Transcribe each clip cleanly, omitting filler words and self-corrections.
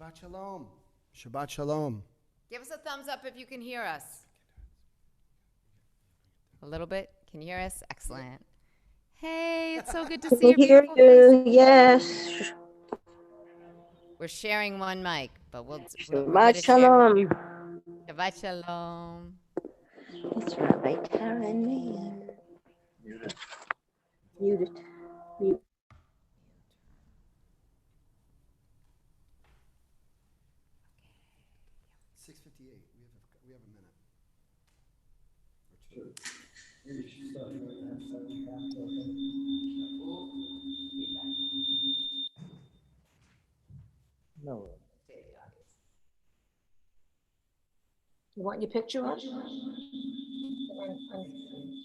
Shabbat Shalom. Shabbat Shalom. Give us a thumbs up if you can hear us. A little bit? Can you hear us? Excellent. Hey, it's so good to see your beautiful faces. Yes. We're sharing one mic, but we're Shabbat going to share. Shalom. Shabbat Shalom. It's Rabbi Tara and me. Mute it. Mute. We have a minute or two. No. You want your picture up?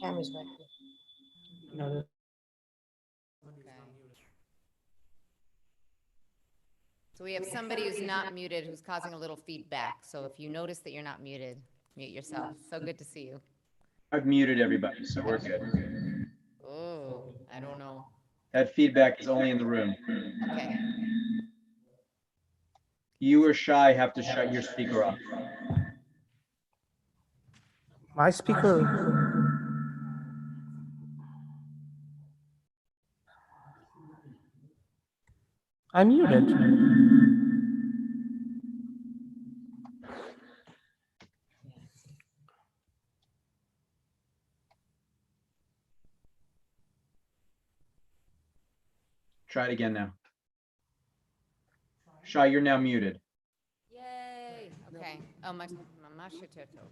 Camera's back there. No. So we have somebody who's not muted who's causing a little feedback. So if you notice that you're not muted, mute yourself. So good to see you. I've muted everybody, so we're good. Oh, I don't know. That feedback is only in the room. Okay. You or Shy have to shut your speaker off. My speaker. I'm muted. Try it again now. Shy, you're now muted. Yay. Okay. Oh, my shiteto.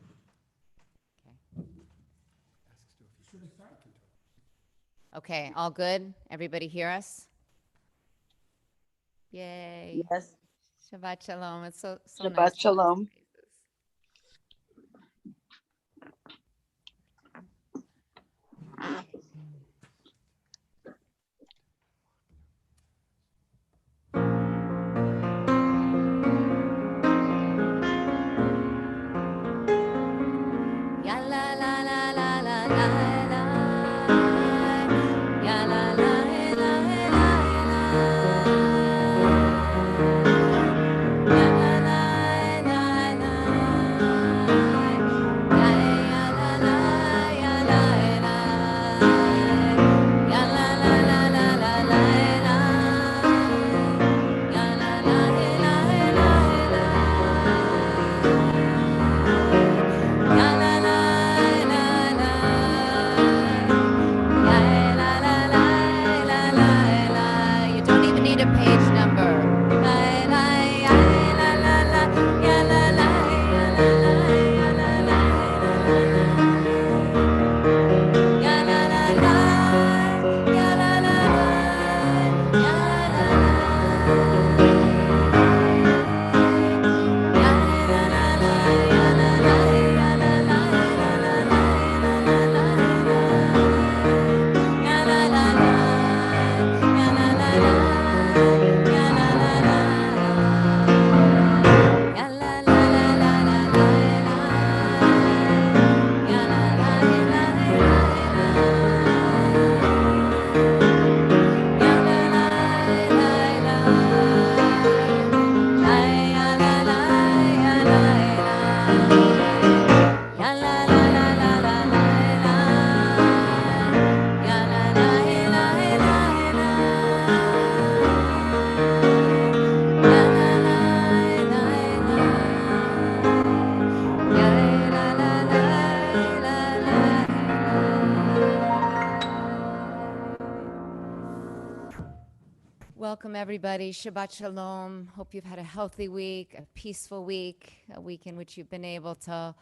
Okay, all good? Everybody hear us? Yay. Yes. Shabbat Shalom. It's so Shabbat nice. Shalom. You don't even need a page number. Welcome, everybody. Shabbat Shalom. Hope you've had a healthy week, a peaceful week, a week in which you've been able to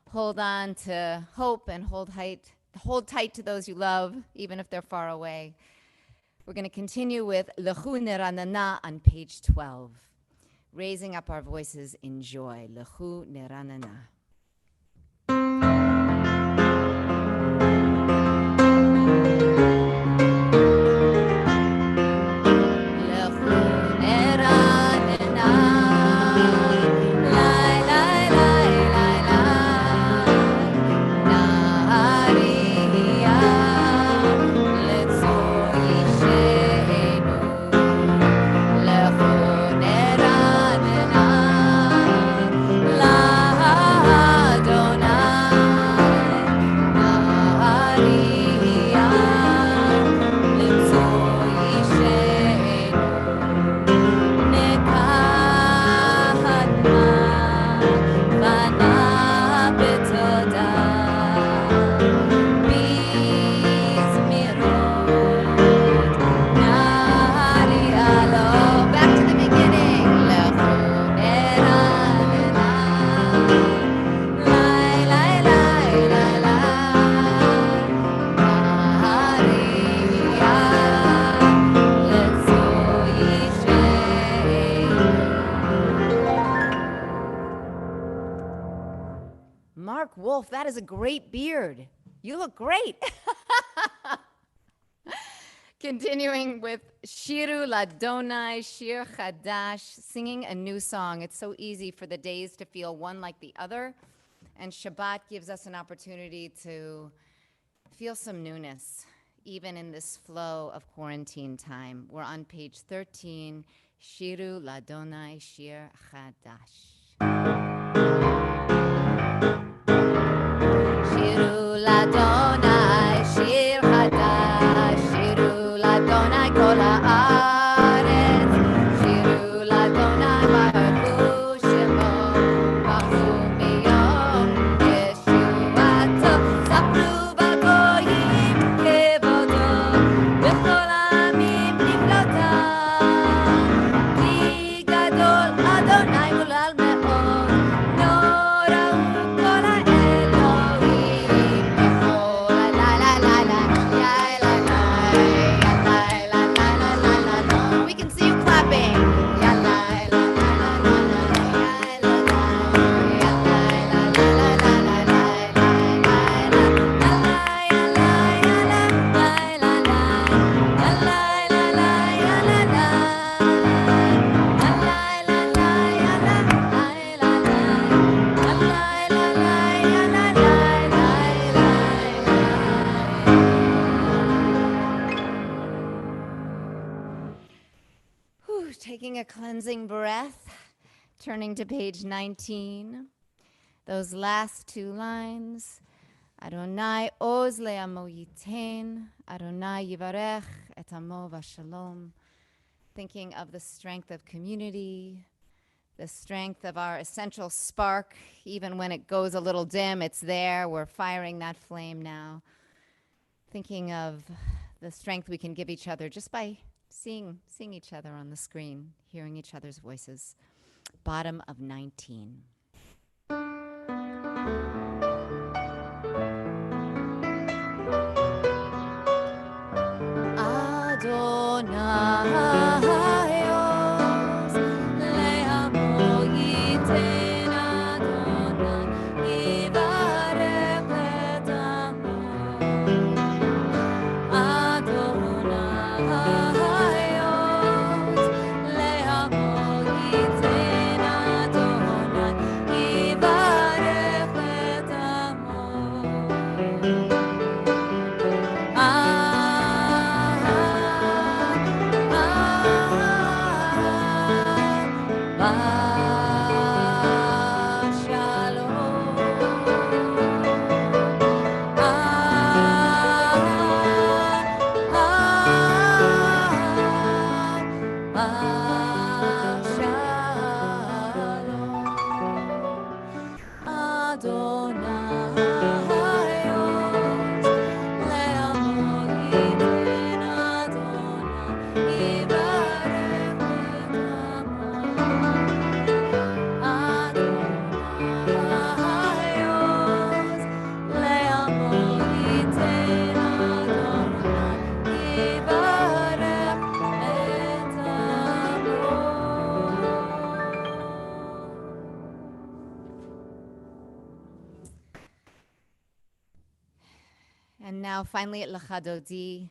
hold on to hope and hold tight to those you love, even if they're far away. We're going to continue with Lechu Neranana on page 12. Raising up our voices in joy. Lechu Neranana. Lechu Mark Wolf, that is a great beard. You look great. Continuing with Shiru Ladonai Shir Chadash, singing a new song. It's so easy for the days to feel one like the other, and Shabbat gives us an opportunity to feel some newness, even in this flow of quarantine time. We're on page 13, Shiru Ladonai Shir Chadash. Shiru Ladonai Shir Chadash, Shiru Ladonai Kol Haaretz, Shiru Ladonai Baruch Shemo, Baruch Miyom Yeshuato, Sapru Bagoyim Kevodo, Bechol Amim Niflotav, Ki Gadol Adonai Ulal Me'od, Norau Kol HaElohim, Bechol La La La La, Ya La La, Ya La La La La La La. We can see you clapping. Ya La La La La La La, Ya La La, Ya La La La La La La La, Whew, taking a cleansing breath, turning to page 19. Those last two lines. Adonai oz le'amo yiten, Adonai yivarech et amo v'shalom. Thinking of the strength of community, the strength of our essential spark. Even when it goes a little dim, it's there. We're firing that flame now. Thinking of the strength we can give each other just by seeing each other on the screen, hearing each other's voices. Bottom of 19. Adonai oz le'amo yiten, Adonai yivarech et amo. Adonai oz le'amo yiten, Adonai yivarech et amo. And now finally at L'Chadodi,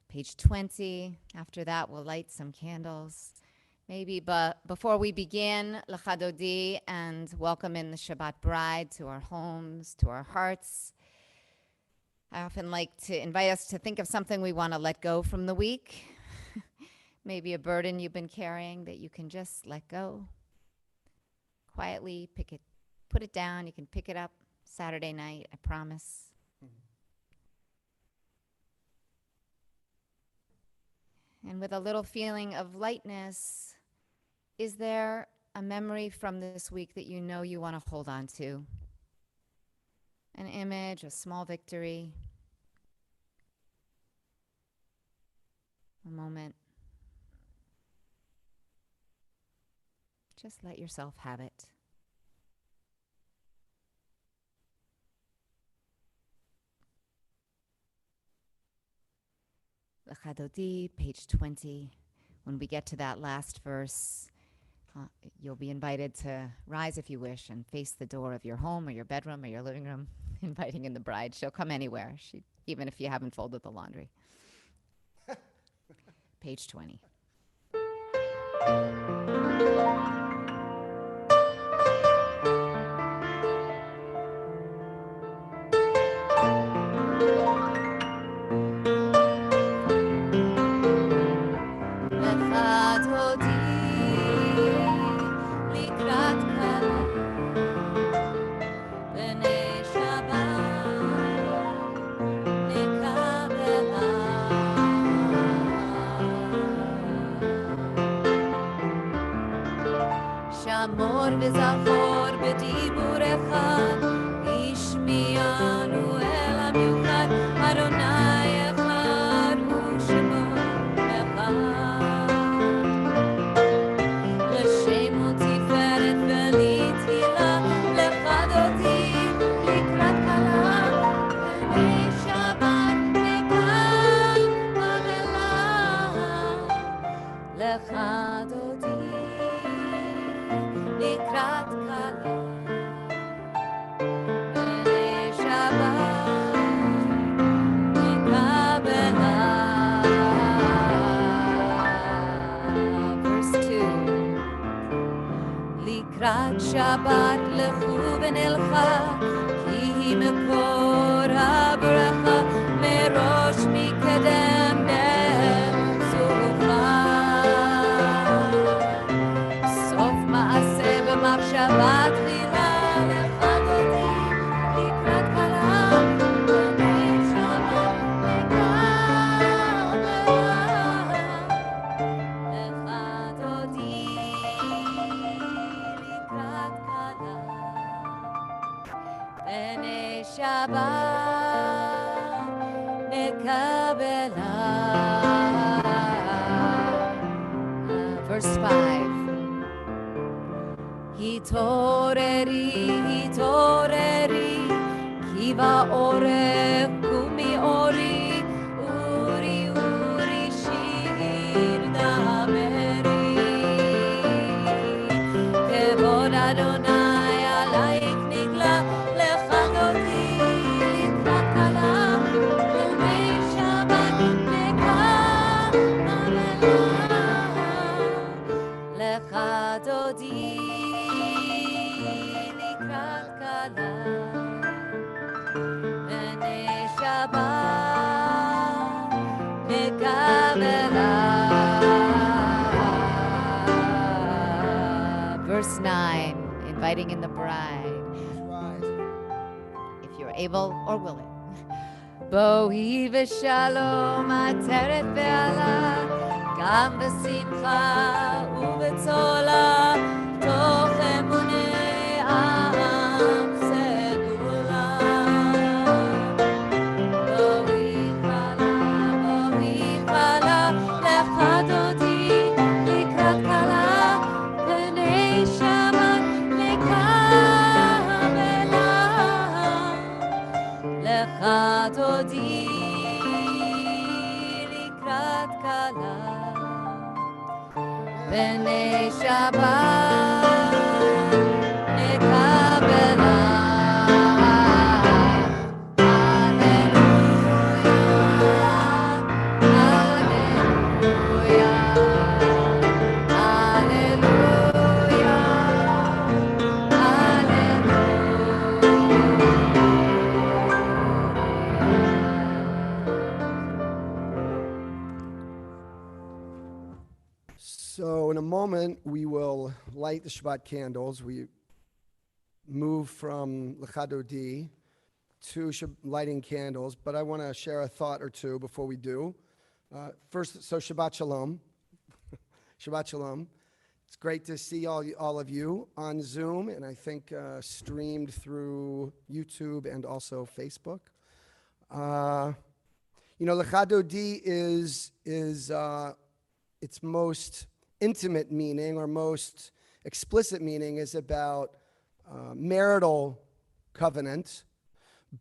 page 20. After that, we'll light some candles. Maybe, but before we begin L'Chadodi and welcome in the Shabbat bride to our homes, to our hearts, I often like to invite us to think of something we want to let go from the week. Maybe a burden you've been carrying that you can just let go. Quietly put it down. You can pick it up Saturday night, I promise. And with a little feeling of lightness, is there a memory from this week that you know you want to hold on to? An image, a small victory, a moment. Just let yourself have it. L'Chadodi, page 20. When we get to that last verse, You'll be invited to rise if you wish and face the door of your home or your bedroom or your living room, inviting in the bride. She'll come anywhere, even if you haven't folded the laundry. Page 20. שמור וזכור בדיבור אחד, השמיענו אל המיוחד, אדוני אחד ושמו אחד. לשם ותפארת ולתהילה, לך דודי לקראת כלה, בני שבת מכאן ואילך. לך דודי לקראת כלה, בני שבת נקבלה. Verse 2. לקראת שבת לכו ונלכה, כי היא מקור הברכה, מראש מקדם נצוחה. סוף מעשה במחשבה תחילה, לך דודי לקראת כלה, בני שבת נקבלה. לך דודי לקראת כלה, בני שבת נקבלה. Verse 5. התעוררי, התעוררי, כי באורך קומי אורי, אורי, אורי, שיר דברי. כבוד אדוני עלייך נגלה, לך דודי לקראת כלה, בני שבת נקבלה. לך דודי לקראת כלה, בני שבת נקבלה. Verse 9, inviting in the bride, Rise. if you're able or willing. בואי ושלום עטרת ועלה, גם בשמחה ובצולה, תוך אמוני עם סגולה. בואי כלה, לך דודי לקראת כלה, בני שבת נקבלה. לך דודי לקראת כלה, בני שבת נקבלה. הללויה, הללויה, So in a moment, we will light the Shabbat candles. We move from Lecha Dodi to lighting candles, but I want to share a thought or two before we do. First, so Shabbat Shalom. Shabbat Shalom. It's great to see all of you on Zoom, and I think streamed through YouTube and also Facebook. Lecha Dodi is its most intimate meaning or most explicit meaning is about marital covenant,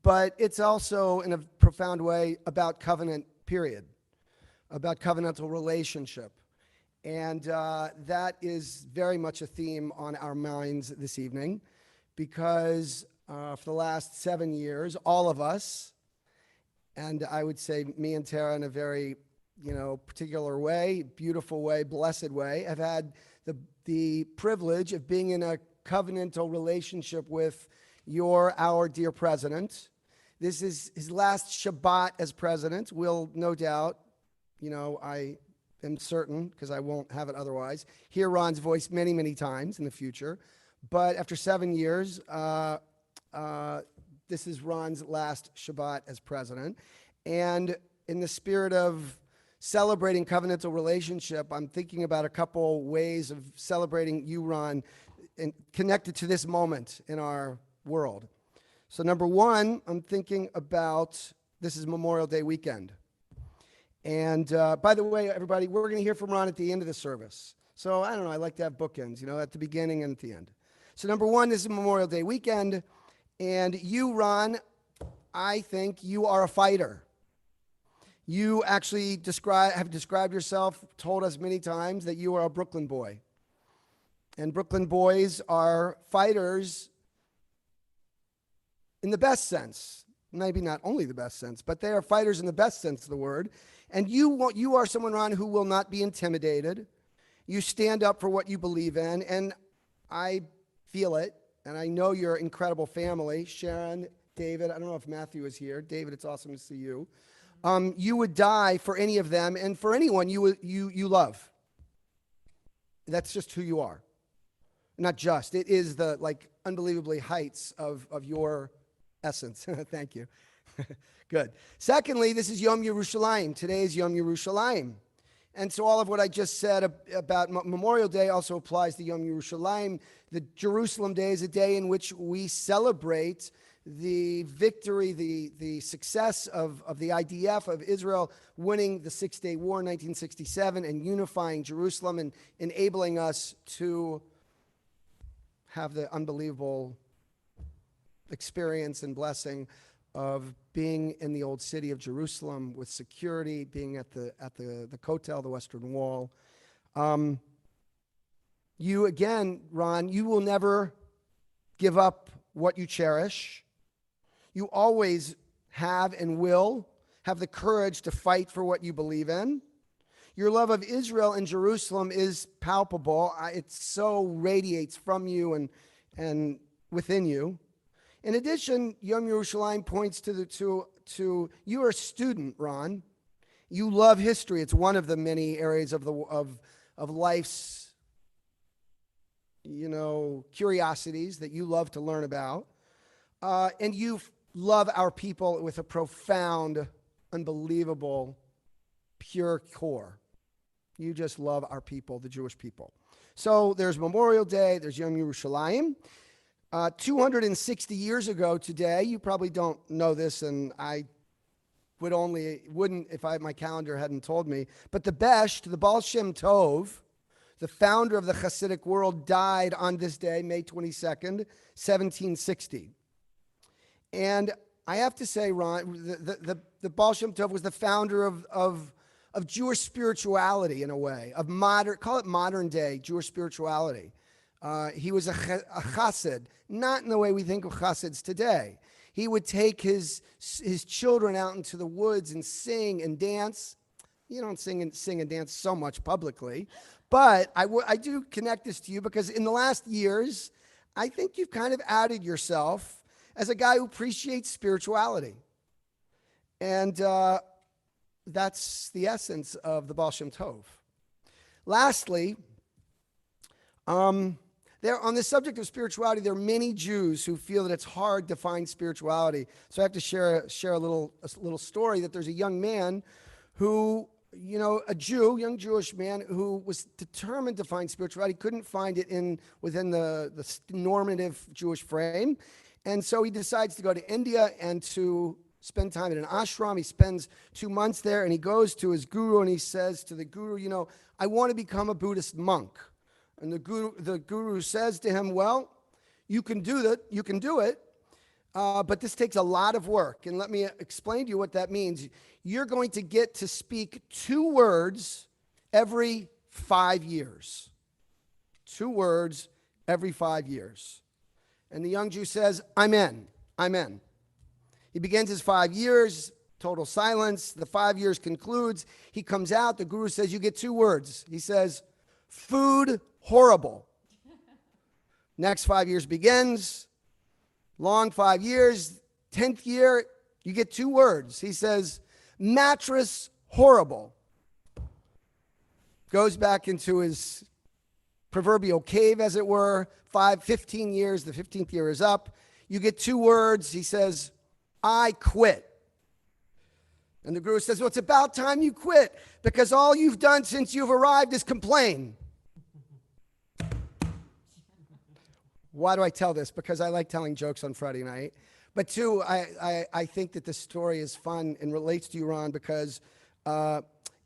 but it's also in a profound way about covenant, period, about covenantal relationship. And that is very much a theme on our minds this evening, because for the last 7 years, all of us, and I would say me and Tara in a very, particular way, beautiful way, blessed way, have had the privilege of being in a covenantal relationship with our dear president. This is his last Shabbat as president. Will no doubt, I am certain, because I won't have it otherwise, hear Ron's voice many, many times in the future. But after 7 years, this is Ron's last Shabbat as president. And in the spirit of celebrating covenantal relationship, I'm thinking about a couple ways of celebrating you, Ron, and connected to this moment in our world. So number one, I'm thinking about, this is Memorial Day weekend. And by the way, everybody, we're going to hear from Ron at the end of the service. So I don't know, I like to have bookends, at the beginning and at the end. So number one, this is Memorial Day weekend. And you, Ron, I think you are a fighter. You actually have described yourself, told us many times that you are a Brooklyn boy. And Brooklyn boys are fighters in the best sense. Maybe not only the best sense, but they are fighters in the best sense of the word. And you are someone, Ron, who will not be intimidated. You stand up for what you believe in, and I feel it, and I know you're an incredible family. Sharon, David, I don't know if Matthew is here. David, it's awesome to see you. You would die for any of them and for anyone you love. That's just who you are. Not just. It is the unbelievably heights of your essence. Thank you. Good. Secondly, this is Yom Yerushalayim. Today is Yom Yerushalayim. And so all of what I just said about Memorial Day also applies to Yom Yerushalayim. The Jerusalem Day is a day in which we celebrate the victory, the success of the IDF, of Israel, winning the Six-Day War in 1967 and unifying Jerusalem and enabling us to have the unbelievable experience and blessing of being in the old city of Jerusalem with security, being at the Kotel, the Western Wall. You again, Ron, you will never give up what you cherish. You always have and will have the courage to fight for what you believe in. Your love of Israel and Jerusalem is palpable. It so radiates from you and within you. In addition, Yom Yerushalayim points to you are a student, Ron. You love history. It's one of the many areas of life's, curiosities that you love to learn about. And you love our people with a profound, unbelievable, pure core. You just love our people, the Jewish people. So there's Memorial Day, there's Yom Yerushalayim. 260 years ago today, you probably don't know this, and I wouldn't if my calendar hadn't told me, but the Baal Shem Tov, the founder of the Hasidic world, died on this day, May 22nd, 1760. And I have to say, Ron, the Baal Shem Tov was the founder of Jewish spirituality in a way, call it modern day Jewish spirituality. He was a chassid, not in the way we think of chassids today. He would take his children out into the woods and sing and dance. You don't sing and dance so much publicly, but I do connect this to you because in the last years, I think you've kind of outed yourself as a guy who appreciates spirituality. And that's the essence of the Baal Shem Tov. Lastly, on the subject of spirituality, there are many Jews who feel that it's hard to find spirituality. So I have to share a little story that there's a young man who, a young Jewish man who was determined to find spirituality, couldn't find it within the normative Jewish frame. And so he decides to go to India and to spend time in an ashram. He spends 2 months there, and he goes to his guru and he says to the guru, I want to become a Buddhist monk. And the guru says to him, well, you can do it, but this takes a lot of work. And let me explain to you what that means. You're going to get to speak 2 words every 5 years. 2 words every 5 years. And the young Jew says, I'm in. I'm in. He begins his 5 years, total silence. The 5 years concludes. He comes out. The guru says, you get 2 words. He says, food horrible. Next 5 years begins. Long 5 years. 10th year, you get 2 words. He says, mattress horrible. Goes back into his proverbial cave, as it were. 15 years. The 15th year is up. You get 2 words. He says, I quit. And the guru says, well, it's about time you quit, because all you've done since you've arrived is complain. Why do I tell this? Because I like telling jokes on Friday night. But 2, I think that this story is fun and relates to you, Ron, because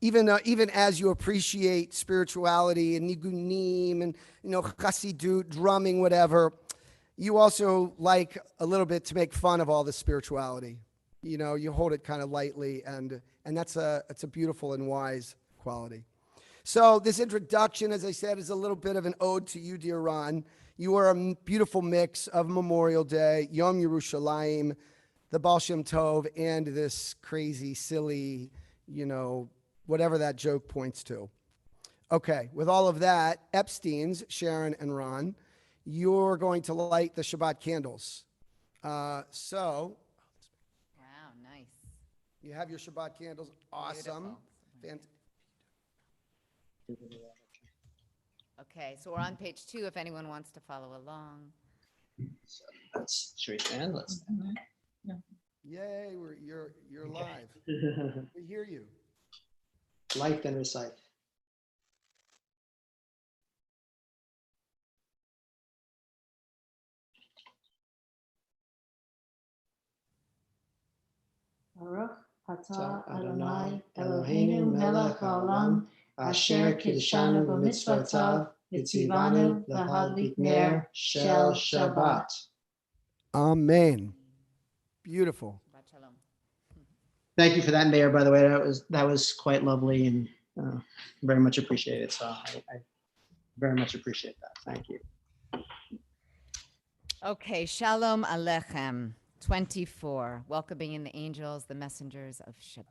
even as you appreciate spirituality and nigunim and chassidut, drumming, whatever, you also like a little bit to make fun of all the spirituality. You hold it kind of lightly, and it's a beautiful and wise quality. So this introduction, as I said, is a little bit of an ode to you, dear Ron. You are a beautiful mix of Memorial Day, Yom Yerushalayim, the Baal Shem Tov, and this crazy, silly, whatever that joke points to. Okay, with all of that, Epstein's, Sharon and Ron, you're going to light the Shabbat candles. Wow, nice. You have your Shabbat candles. Awesome. Okay, so we're on page 2 if anyone wants to follow along. So should we stand? Let's stand. Yay, you're live. We hear you. Light then recite. Baruch atah Adonai Eloheinu melech haolam asher kiddushanu b'mitzvotav v'tzivanu lahadlik ner shel Shabbat. Amen. Beautiful. Shabbat shalom. Thank you for that, Mayor. By the way, that was quite lovely and very much appreciated. So I very much appreciate that. Thank you. Okay, Shalom Alechem, 24, welcoming in the angels, the messengers of Shabbat.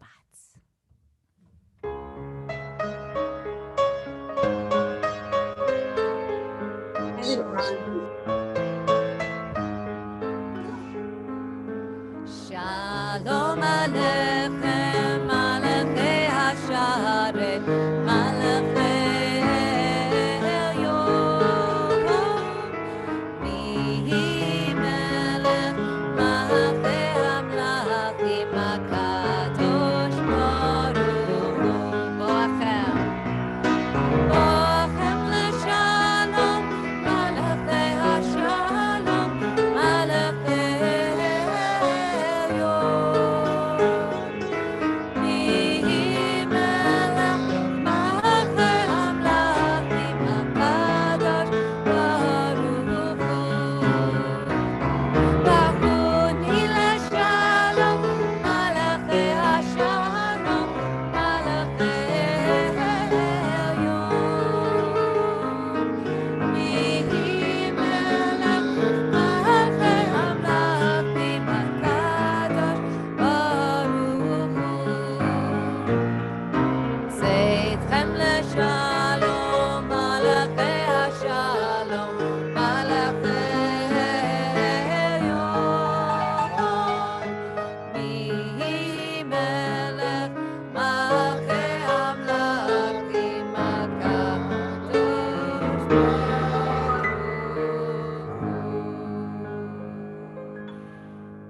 Shalom Alechem, Malachei HaSharet, Malachei Elyon, Mihi Melech, Malachei Hamlachim, HaKadosh Baruch Hu, Boachem, Boachem LeShalom, Malachei HaShalom, Malachei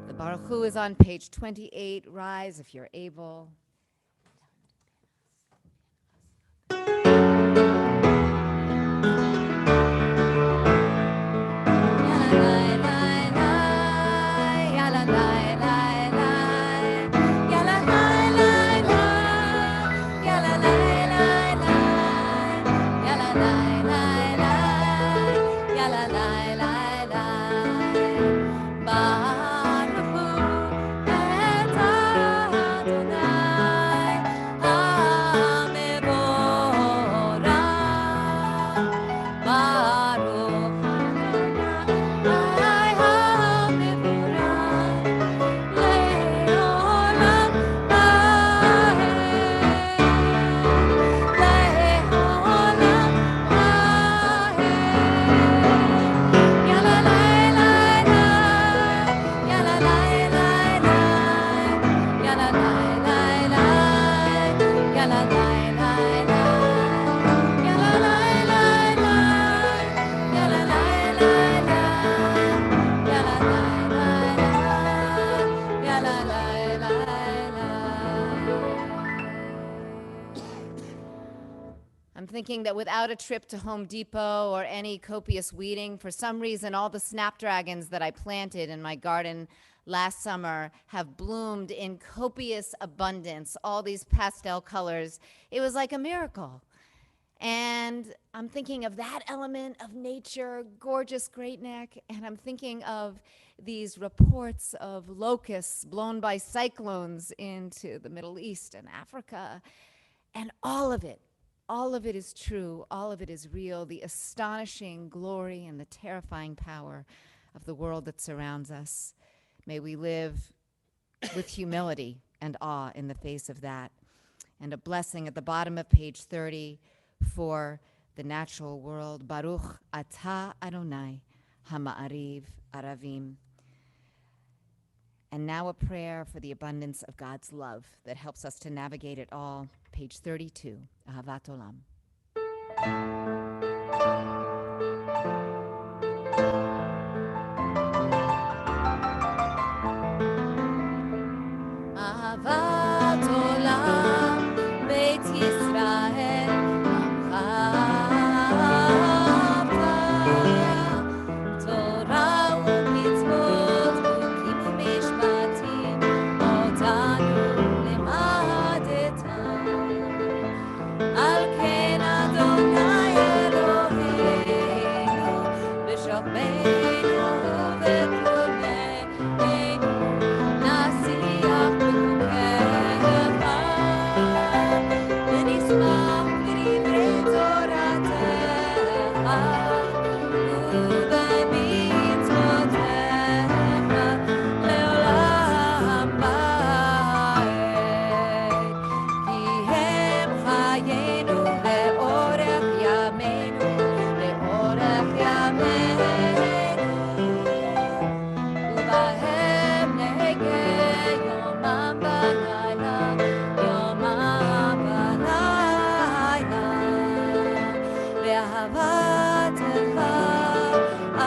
The Baruch Hu is on page 28. Rise if you're able. Baruch Hu et Adonai I'm thinking that without a trip to Home Depot or any copious weeding, for some reason, all the snapdragons that I planted in my garden last summer have bloomed in copious abundance, all these pastel colors. It was like a miracle. And I'm thinking of that element of nature, gorgeous Great Neck, and I'm thinking of these reports of locusts blown by cyclones into the Middle East and Africa. And all of it is true, all of it is real, the astonishing glory and the terrifying power of the world that surrounds us. May we live with humility and awe in the face of that. And a blessing at the bottom of page 30 for the natural world. Baruch atah Adonai hama'ariv aravim. And now a prayer for the abundance of God's love that helps us to navigate it all. Page 32, Ahavat Olam. Ahavat Olam, Beit Yisrael, Amcha, Torah u'mitzvot, Chukim u'mishpatim, otanu limadetam. Al ken Adonai Eloheinu, b'shokmeinu u'b'krumeinu, nasiach b'chukecha, v'nismach b'divrei toratecha, u'b'mitzvotecha, le'olam ba'ed. Ki hem chayenu le'orech yameinu, le'orech yameinu. Ubahem nehege yomam balayla, yomam balayla. Ve'ahavatecha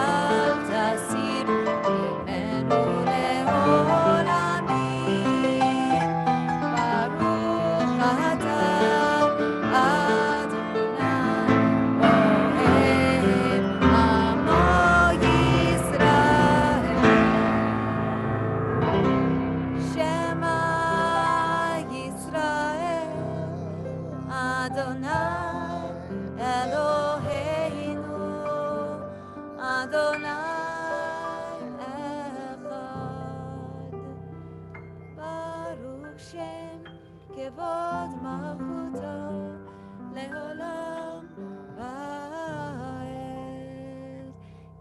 al tasir mimenu le'olamim. Baruch atah Adonai Ohev Amo Yisrael. Shema Yisrael Adonai Eloheinu Adonai Echad. Baruch Shem Kevod Malchuto Leolam Vaed.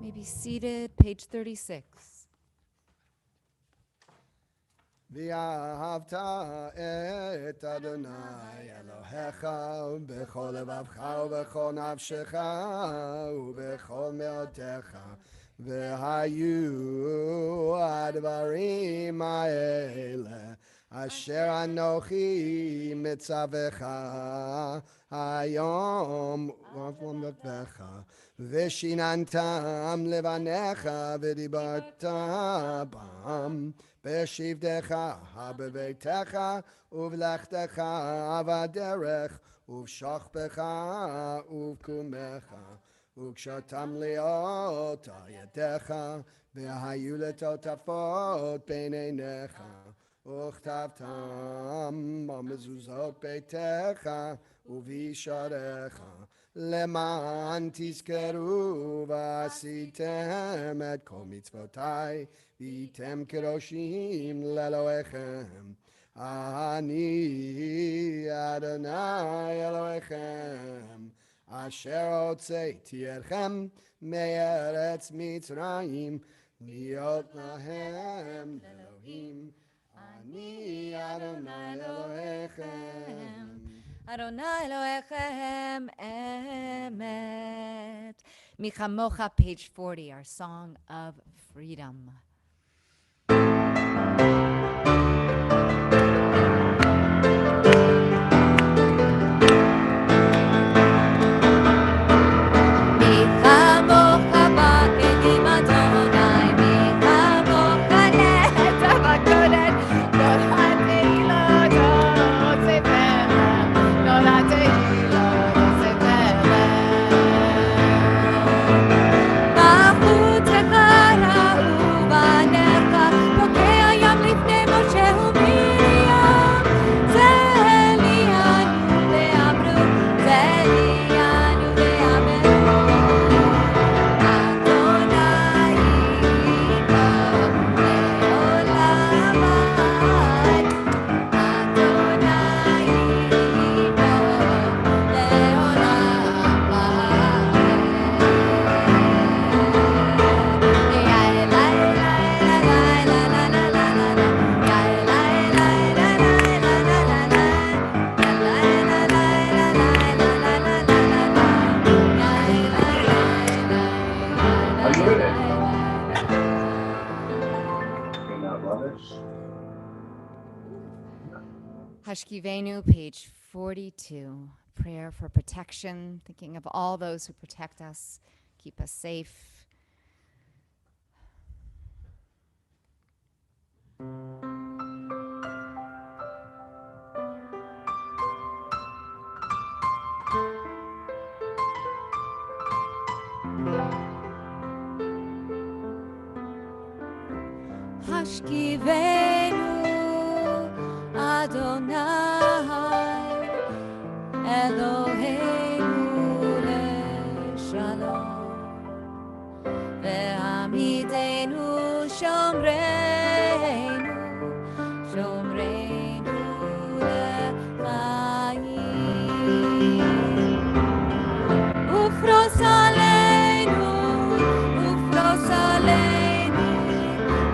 May be seated, page 36. ואהבת את אדוני אלוהיך בכל לבבך ובכל נפשך ובכל מאודך, והיו הדברים האלה אשר אנוכי מצווך היום ובלומדך, ושיננתם לבניך ודיברת בם בשבתך בביתך ובלכתך בדרך ובשוכבך ובקומך, וקשרתם להיות על ידיך, והיו לטוטפות בין עיניך, וכתבתם במזוזות ביתך ובישעריך, למען תזכרו ועשיתם את כל מצוותי, והייתם קדושים לאלוהיכם. אני אדוני אלוהיכם, אשר הוצאתי אתכם מארץ מצרים, להיות להם לאלוהים. אני אדוני אלוהיכם. Adonai Elohechem Emet. Michamocha, page 40, our song of freedom. Michamocha ba'edim Adonai, Michamocha nehetav hakodesh, nolati lo Yosefem, nolati lo Yosefem. Hashkivenu, page 42. Prayer for protection, thinking of all those who protect us, keep us safe. Hashkivenu Adonai Eloheinu leshalom ve'amidenu shomreinu shomreinu lechayim ufros aleinu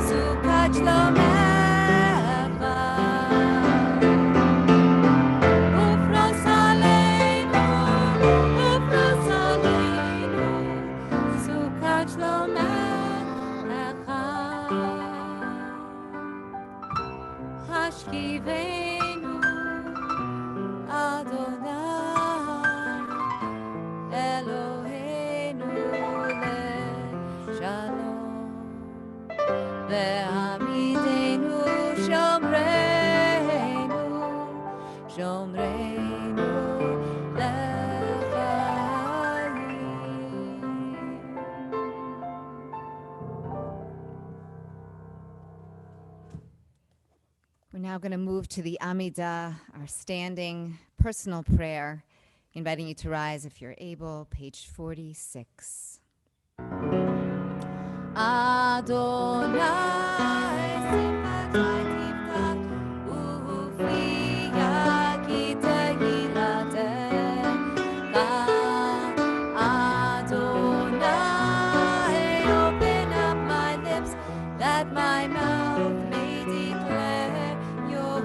sukat shlomecha ufros aleinu sukat shlomecha hashkivenu Adonai Eloheinu leshalom ve'amidenu shomreinu shomreinu We're now going to move to the Amidah, our standing personal prayer, inviting you to rise if you're able, page 46. Adonai sifatai tiftach ufiya ki tehilatecha. Adonai, open up my lips that my mouth may declare your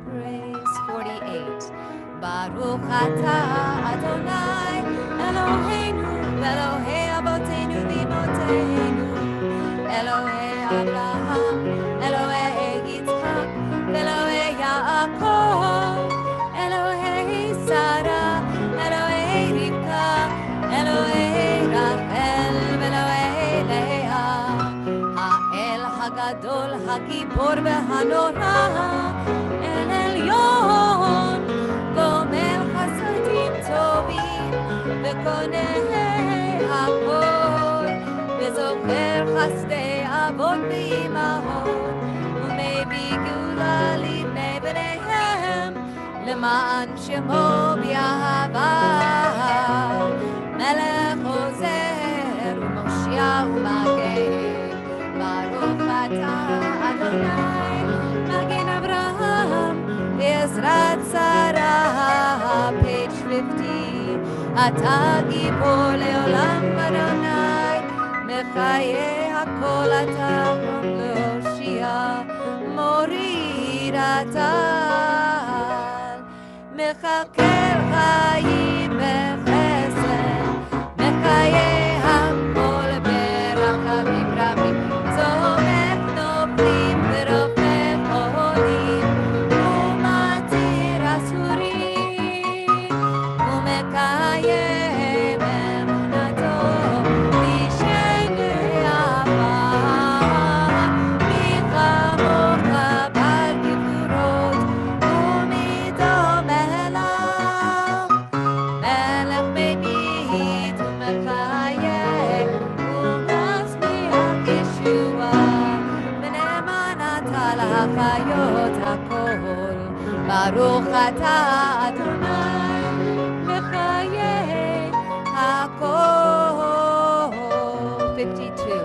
praise. 48. Baruch atah Adonai Eloheinu Elohei Avotenu v'Imotenu Elohei Abraham Elohei Yitzchak Elohei Yaakov Elohei Sarah Elohei Rivka Elohei Rachel Elohei Leah Ha'el Hagadol Hagibor v'Hanora El Elyon Gomel Chasadim Tovim V'koneh Hakol V'zocher Chasdei Avot V'imahot U'mei Gula Livnei B'neihem L'ma'an Shemo B'Yahava Melech Ozer U'Moshia U'Maged Baruch Atah Adonai Magen Avraham Ezrat Sarah, page 50. Ata gibor leolam Adonai, mechaye hakol ata leoshia, morid ata, mechakel chayim bechesed, mechaye hakol berachamim rabim, zomech noflim verofech olim. Baruch atah Adonai mechayeh hakol. 52.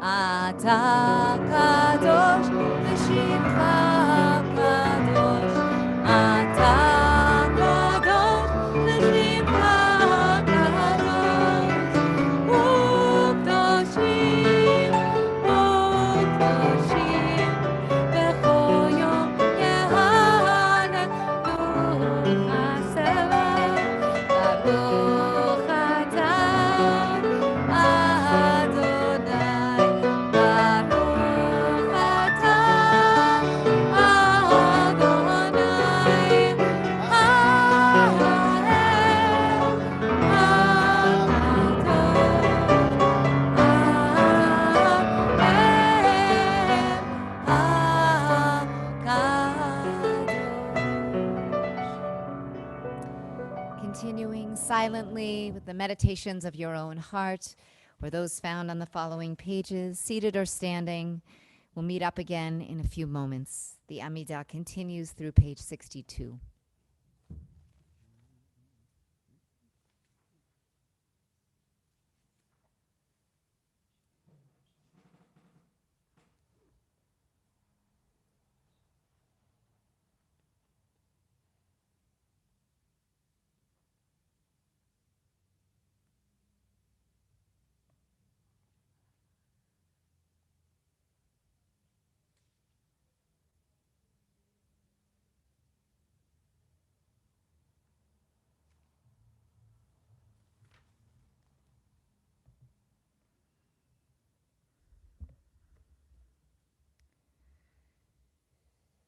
Atah kadosh v'shimcha kadosh. Atah kadosh v'shimcha kadosh. U'kdoshim u'kdoshim b'chol yom. Adonai silently with the meditations of your own heart or those found on the following pages, seated or standing. We'll meet up again in a few moments. The Amidah continues through page 62.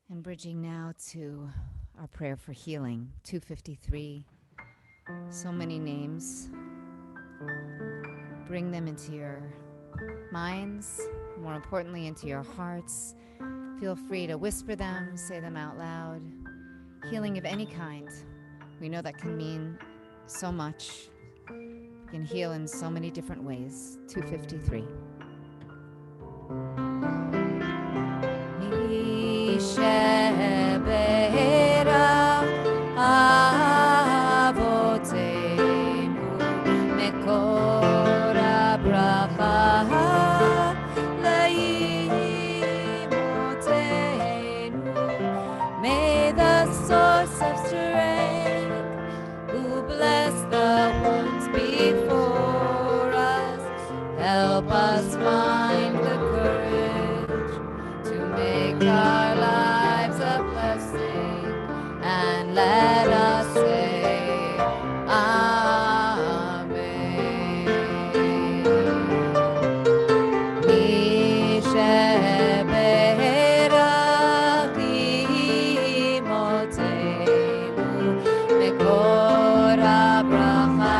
And bridging now to our prayer for healing, 253. So many names. Bring them into your minds, more importantly, into your hearts. Feel free to whisper them, say them out loud. Healing of any kind. We know that can mean so much. We can heal in so many different ways. 253. May the source of strength, who bless the ones before us, help us find the courage to make our lives a blessing, and let us say Amen. Mi sheberach imotenu mekor habracha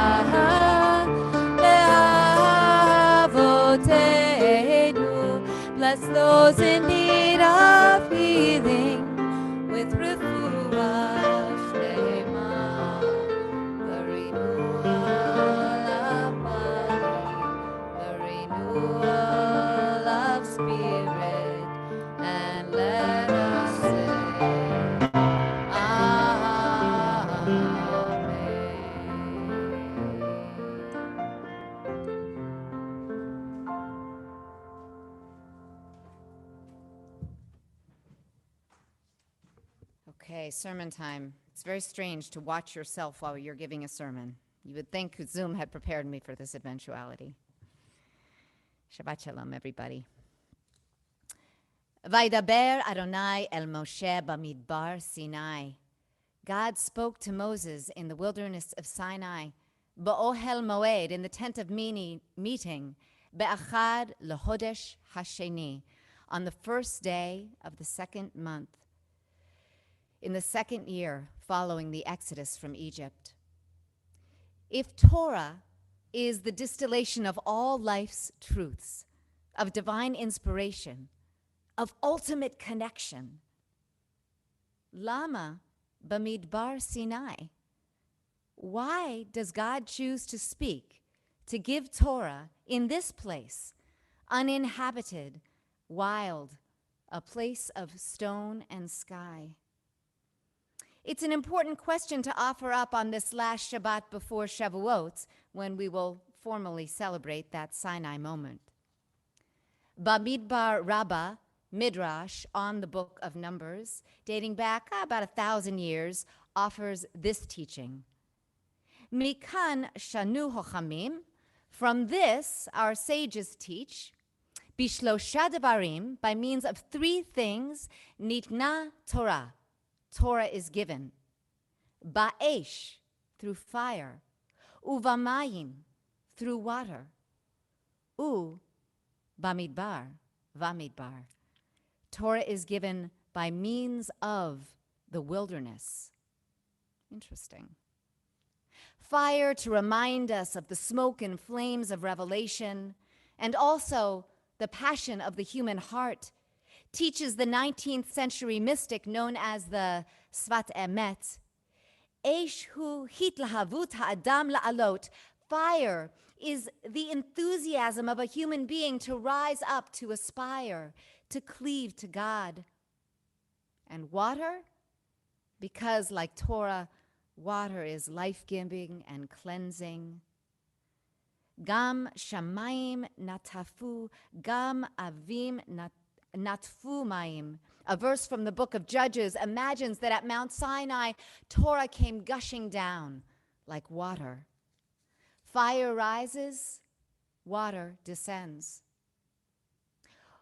le'avotenu. Bless those in need of healing with refuah shlema, the renewal of body, the renewal of spirit, and let us say Amen. Okay, sermon time. It's very strange to watch yourself while you're giving a sermon. You would think Zoom had prepared me for this eventuality. Shabbat shalom, everybody. Vaydaber Adonai el Moshe bamidbar Sinai. God spoke to Moses in the wilderness of Sinai, ba'ohel moed, in the tent of meeting, be'achad lehodesh hasheni, on the first day of the second month, in the second year following the exodus from Egypt. If Torah is the distillation of all life's truths, of divine inspiration, of ultimate connection, Lama bamidbar Sinai? Why does God choose to speak, to give Torah in this place, uninhabited, wild, a place of stone and sky? It's an important question to offer up on this last Shabbat before Shavuot, when we will formally celebrate that Sinai moment. Bamidbar Rabbah, Midrash on the book of Numbers, dating back about 1,000 years, offers this teaching. Mikan shanu hochamim, from this our sages teach, bishlosha devarim, by means of three things, nitna Torah, Torah is given, ba'esh, through fire, uvamayim, through water, bamidbar, vamidbar. Torah is given by means of the wilderness. Interesting. Fire to remind us of the smoke and flames of revelation, and also the passion of the human heart, teaches the 19th century mystic known as the Sfat Emet. Eish hu hitlahavut ha'adam la'alot. Fire is the enthusiasm of a human being to rise up, to aspire, to cleave to God. And water, because like Torah, water is life-giving and cleansing. Gam shamayim natafu, gam avim natfu mayim. A verse from the book of Judges imagines that at Mount Sinai, Torah came gushing down like water. Fire rises, water descends.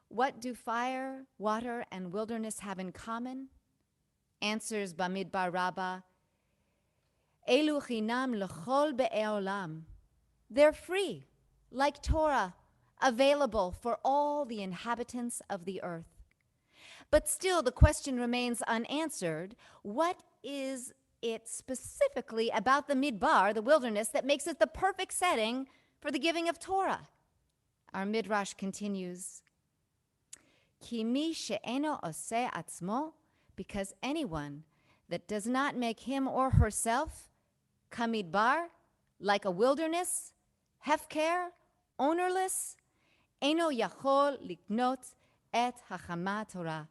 What do fire, water, and wilderness have in common? Answers Bamidbar Rabbah, Elu chinam l'chol be'ei olam. They're free, like Torah, available for all the inhabitants of the earth. But still, the question remains unanswered. What is it specifically about the Midbar, the wilderness, that makes it the perfect setting for the giving of Torah? Our Midrash continues, Ki mi she'eno oseh atzmo, because anyone that does not make him or herself kamidbar, like a wilderness, hefker, ownerless, eno yachol liknot et hachama Torah.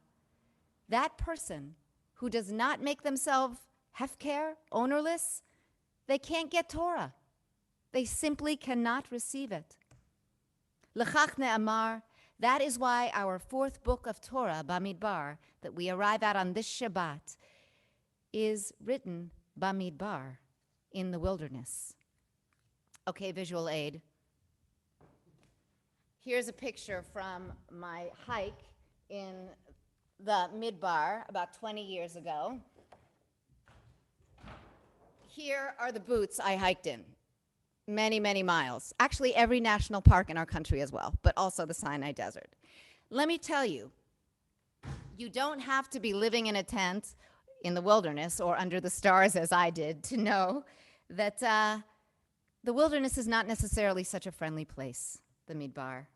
That person who does not make themselves hefker, ownerless, they can't get Torah. They simply cannot receive it. L'chach ne'amar, that is why our fourth book of Torah, Bamidbar, that we arrive at on this Shabbat, is written Bamidbar, in the wilderness. Okay, visual aid. Here's a picture from my hike in the Midbar about 20 years ago. Here are the boots I hiked in. Many, many miles. Actually, every national park in our country as well, but also the Sinai Desert. Let me tell you, you don't have to be living in a tent in the wilderness or under the stars as I did to know that the wilderness is not necessarily such a friendly place, the Midbar.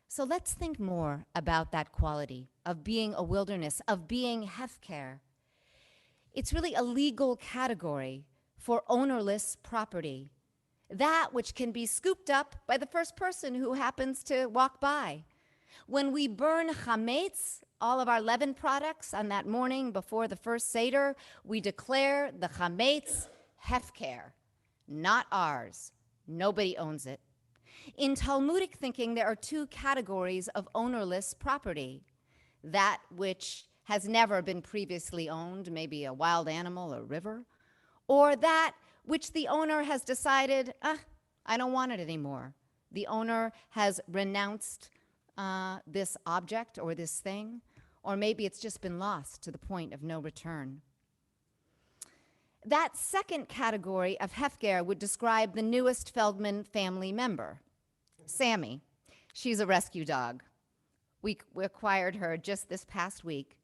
So let's think more about that quality of being a wilderness, of being hefker. It's really a legal category for ownerless property, that which can be scooped up by the first person who happens to walk by. When we burn chametz, all of our leaven products, on that morning before the first Seder, we declare the chametz hefker, not ours. Nobody owns it. In Talmudic thinking, there are two categories of ownerless property. That which has never been previously owned, maybe a wild animal or river, or that which the owner has decided, I don't want it anymore. The owner has renounced this object or this thing, or maybe it's just been lost to the point of no return. That second category of hefker would describe the newest Feldman family member, Sammy. She's a rescue dog. We acquired her just this past week.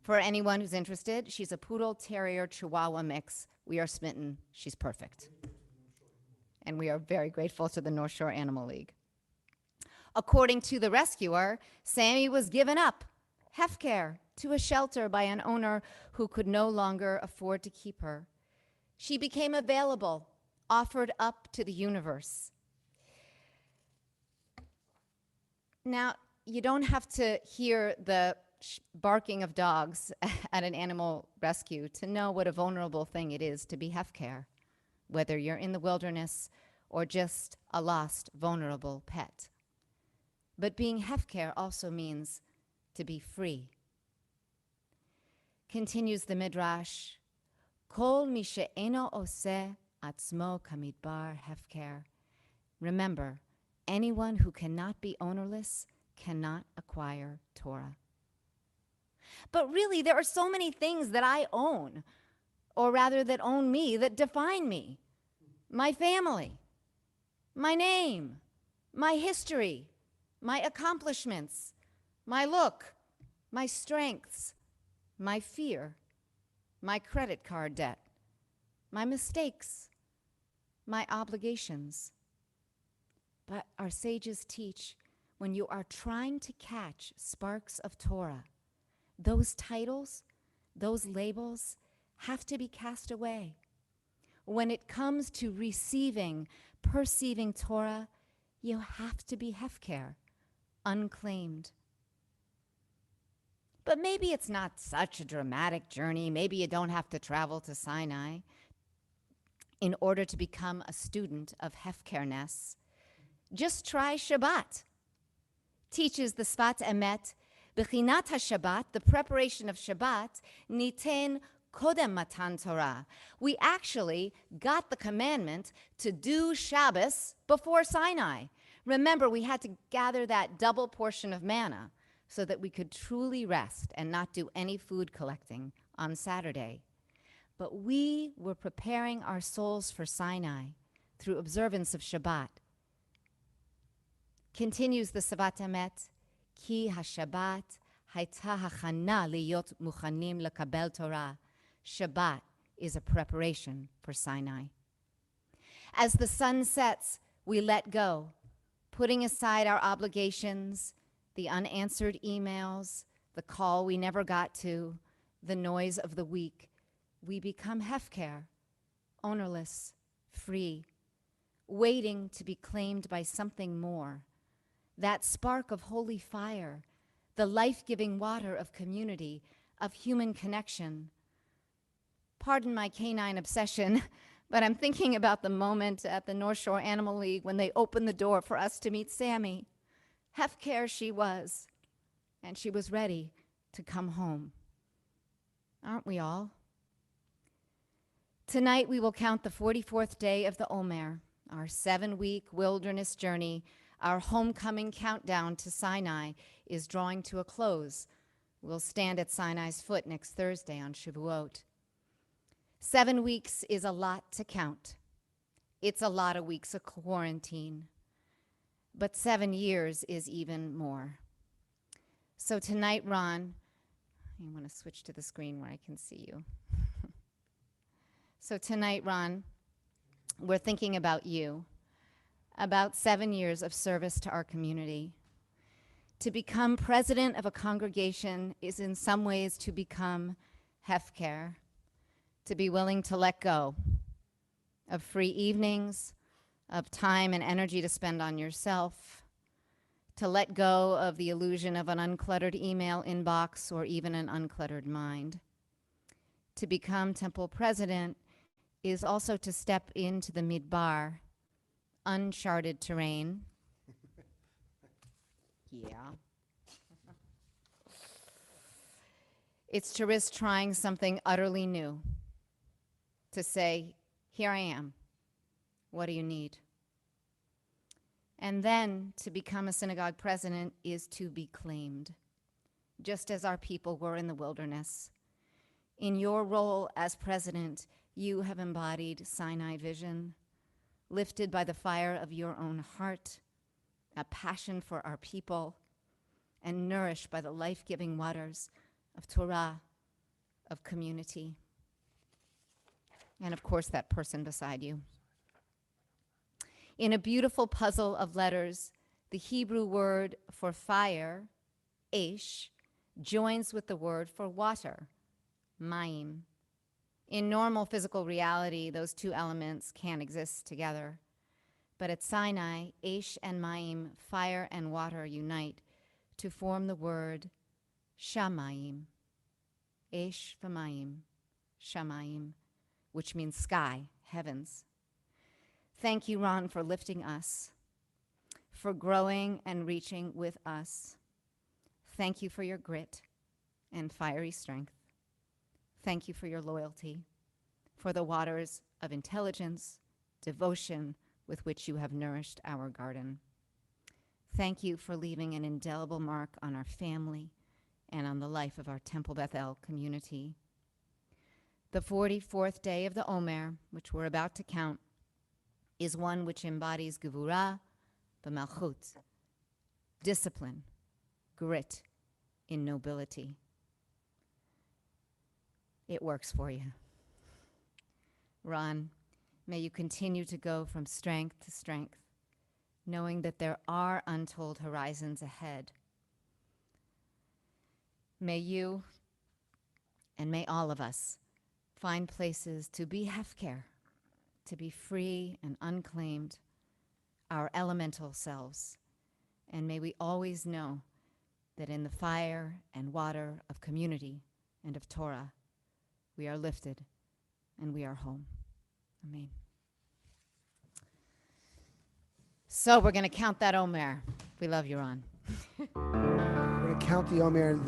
For anyone who's interested, she's a poodle terrier chihuahua mix. We are smitten. She's perfect. And we are very grateful to the North Shore Animal League. According to the rescuer, Sammy was given up, hefker, to a shelter by an owner who could no longer afford to keep her. She became available, offered up to the universe. Now, you don't have to hear the barking of dogs at an animal rescue to know what a vulnerable thing it is to be hefker, whether you're in the wilderness or just a lost, vulnerable pet. But being hefker also means to be free. Continues the Midrash, Kol mi she'eno oseh atzmo kamidbar hefker. Remember, anyone who cannot be ownerless cannot acquire Torah. But really, there are so many things that I own, or rather that own me, that define me. My family, my name, my history, my accomplishments, my look, my strengths, my fear, my credit card debt, my mistakes, my obligations. But our sages teach, when you are trying to catch sparks of Torah, those titles, those labels, have to be cast away. When it comes to receiving, perceiving Torah, you have to be hefker, unclaimed. But maybe it's not such a dramatic journey. Maybe you don't have to travel to Sinai in order to become a student of hefkerness. Just try Shabbat. Teaches the Sfat Emet, Bechinat HaShabbat, the preparation of Shabbat, Niten Kodem Matan Torah. We actually got the commandment to do Shabbos before Sinai. Remember, we had to gather that double portion of manna so that we could truly rest and not do any food collecting on Saturday. But we were preparing our souls for Sinai through observance of Shabbat. Continues the Sfat Emet, Ki HaShabbat Hayta Hachana Liyot Muchanim Lekabel Torah. Shabbat is a preparation for Sinai. As the sun sets, we let go, putting aside our obligations, the unanswered emails, the call we never got to, the noise of the week. We become hefker, ownerless, free, waiting to be claimed by something more. That spark of holy fire, the life-giving water of community, of human connection. Pardon my canine obsession, but I'm thinking about the moment at the North Shore Animal League when they opened the door for us to meet Sammy. Hefker she was, and she was ready to come home. Aren't we all? Tonight we will count the 44th day of the Omer, our 7-week wilderness journey. Our homecoming countdown to Sinai is drawing to a close. We'll stand at Sinai's foot next Thursday on Shavuot. 7 weeks is a lot to count. It's a lot of weeks of quarantine. But 7 years is even more. So tonight, Ron, I want to switch to the screen where I can see you. So tonight, Ron, we're thinking about you, about 7 years of service to our community. To become president of a congregation is in some ways to become hefker, to be willing to let go of free evenings, of time and energy to spend on yourself, to let go of the illusion of an uncluttered email inbox or even an uncluttered mind. To become temple president is also to step into the midbar, uncharted terrain. Yeah. It's to risk trying something utterly new. To say, here I am. What do you need? And then to become a synagogue president is to be claimed, just as our people were in the wilderness. In your role as president, you have embodied Sinai vision, lifted by the fire of your own heart, a passion for our people, and nourished by the life-giving waters of Torah, of community. And of course, that person beside you. In a beautiful puzzle of letters, the Hebrew word for fire, esh, joins with the word for water, mayim. In normal physical reality, those two elements can't exist together. But at Sinai, esh and mayim, fire and water, unite to form the word shamayim. Esh v'mayim, shamayim, which means sky, heavens. Thank you, Ron, for lifting us, for growing and reaching with us. Thank you for your grit and fiery strength. Thank you for your loyalty, for the waters of intelligence, devotion with which you have nourished our garden. Thank you for leaving an indelible mark on our family and on the life of our Temple Beth-El community. The 44th day of the Omer, which we're about to count, is one which embodies gevurah b'malchut, discipline, grit in nobility. It works for you. Ron, may you continue to go from strength to strength, knowing that there are untold horizons ahead. May you, and may all of us, find places to be hefker, to be free and unclaimed, our elemental selves. And may we always know that in the fire and water of community and of Torah, we are lifted and we are home. Amen. So we're going to count that Omer. We love you, Ron. We're going to count the Omer, and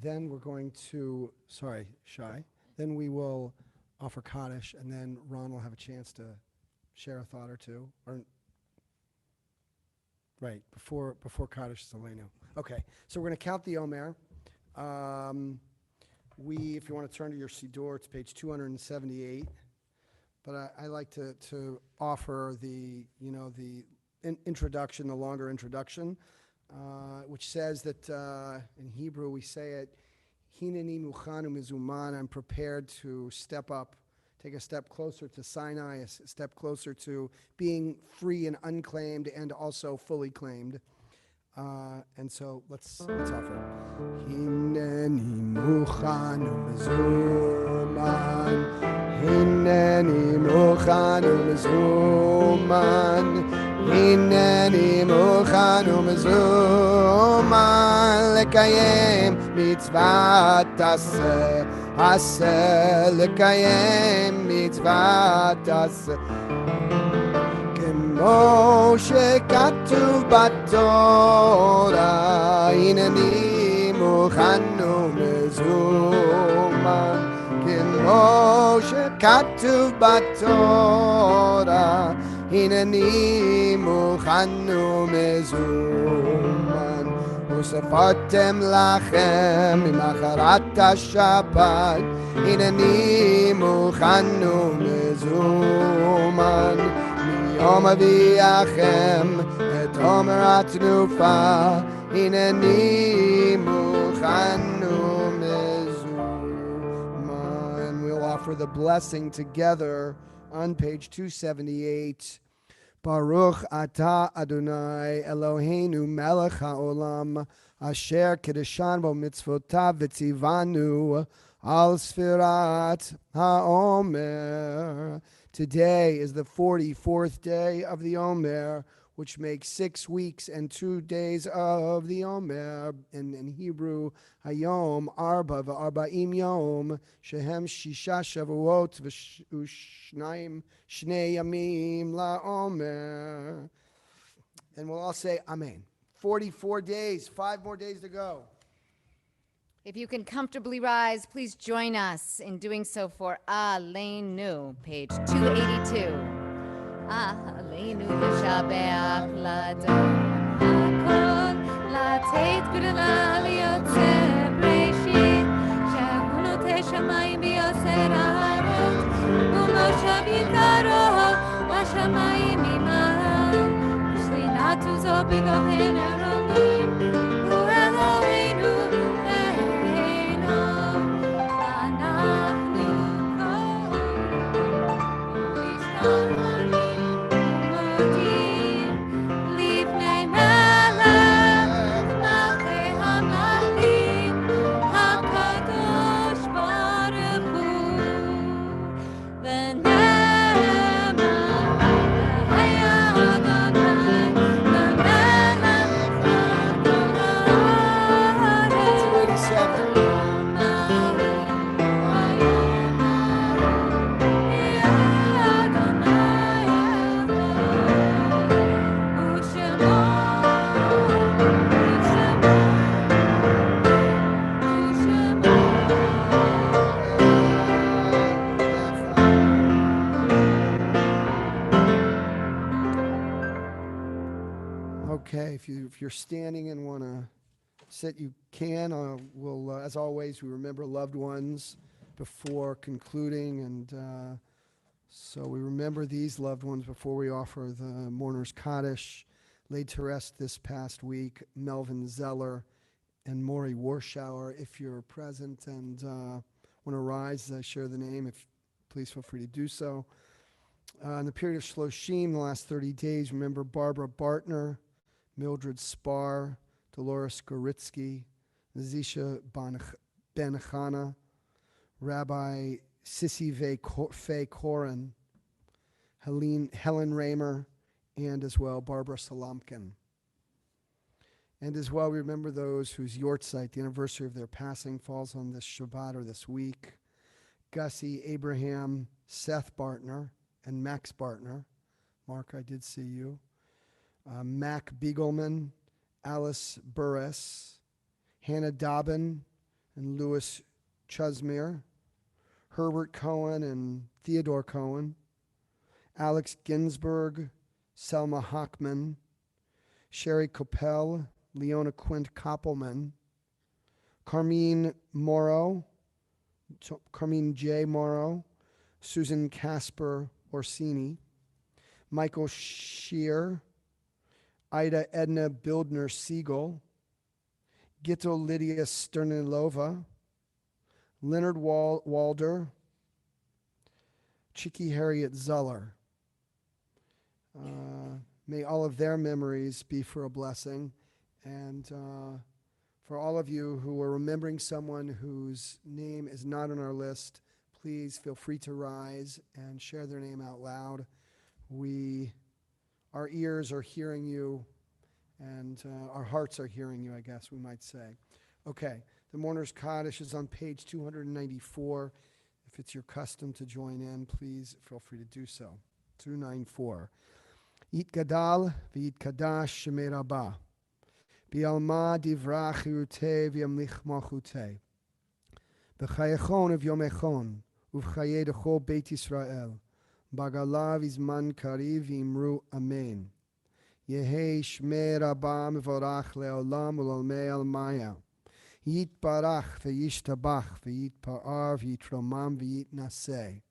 then we're going to, Shai. Then we will offer Kaddish, and then Ron will have a chance to share a thought or two. Right, before Kaddish is Elenu. Okay, so we're going to count the Omer. If you want to turn to your Siddur, it's page 278. But I like to offer the introduction, the longer introduction, which says that in Hebrew we say it, Hineni muchanu mizuman, I'm prepared to step up, take a step closer to Sinai, a step closer to being free and unclaimed and also fully claimed. And so let's offer. Hineni muchanu mizuman, Hineni muchanu mizuman, Hineni muchanu mizuman, lekayem mitzvat aseh, lekayem mitzvat aseh. כמו שכתוב בתורה, הנני מוכן ומזומן. כמו שכתוב בתורה, הנני מוכן ומזומן. וספרתם לכם ממחרת השבת, הנני מוכן ומזומן. יום אביאכם את עומר התנופה, הנני מוכן ומזומן. We'll offer the blessing together on page 278. Baruch atah Adonai Eloheinu melech haolam, asher kedushan bo mitzvotav v'tzivanu al sfirat haomer. Today is the 44th day of the Omer, which makes 6 weeks and 2 days of the Omer. In Hebrew, Hayom, Arba, V'arba'im Yom, Shehem Shisha Shavuot, V'shnayim Shnei Yamim LaOmer. And we'll all say Amen. 44 days, 5 more days to go. If you can comfortably rise, please join us in doing so for Aleinu, page 282. Aleinu l'shabeach l'adon hakol, לתת גדולה ליוצר בראשית, שהוא נוטה שמיים ויוצר הארץ, ומושב יקרו לשמיים ממעל, ושלינת עוזו בגוהן הרמים, הוא אלוהינו Okay, if you're standing and want to sit, you can. We'll, as always, we remember loved ones before concluding, and so we remember these loved ones before we offer the mourner's Kaddish. Laid to rest this past week, Melvin Zeller and Maury Warschauer. If you're present and want to rise, share the name. Please feel free to do so. In the period of Shloshim, the last 30 days, remember Barbara Bartner, Mildred Spar, Dolores Goritsky, Nazisha Ben Chana, Rabbi Sissy Faye Corin, Helen Raymer, and as well Barbara Salamkin. And as well, we remember those whose yortzeit, the anniversary of their passing, falls on this Shabbat or this week. Gussie Abraham, Seth Bartner, and Max Bartner. Mark, I did see you. Mac Beagleman, Alice Burris, Hannah Dobbin, and Louis Chusmere, Herbert Cohen and Theodore Cohen, Alex Ginsberg, Selma Hockman, Sherry Coppell, Leona Quint Koppelman, Carmine J. Morrow, Susan Casper Orsini, Michael Shear, Ida Edna Bildner Siegel, Gitto Lydia Sternilova, Leonard Walder, Chicky Harriet Zuller. May all of their memories be for a blessing. And for all of you who are remembering someone whose name is not on our list, please feel free to rise and share their name out loud. Our ears are hearing you, and our hearts are hearing you, I guess we might say. Okay, the Mourner's Kaddish is on page 294. If it's your custom to join in, please feel free to do so. 294. Yitgadal v'yitkadash shemei Rabbah. Bi'alma divrach chirutei v'yamlich malchutei. B'chayechon v'yomechon uv'chayei dechol Beit Yisrael. Bagalav izman kariv v'imru amen. Yehei shmei Rabbah mevorach le'olam u'l'olmei almaya. Yitbarach v'yishtabach v'yitpa'ar v'yitromam v'yitnaseh.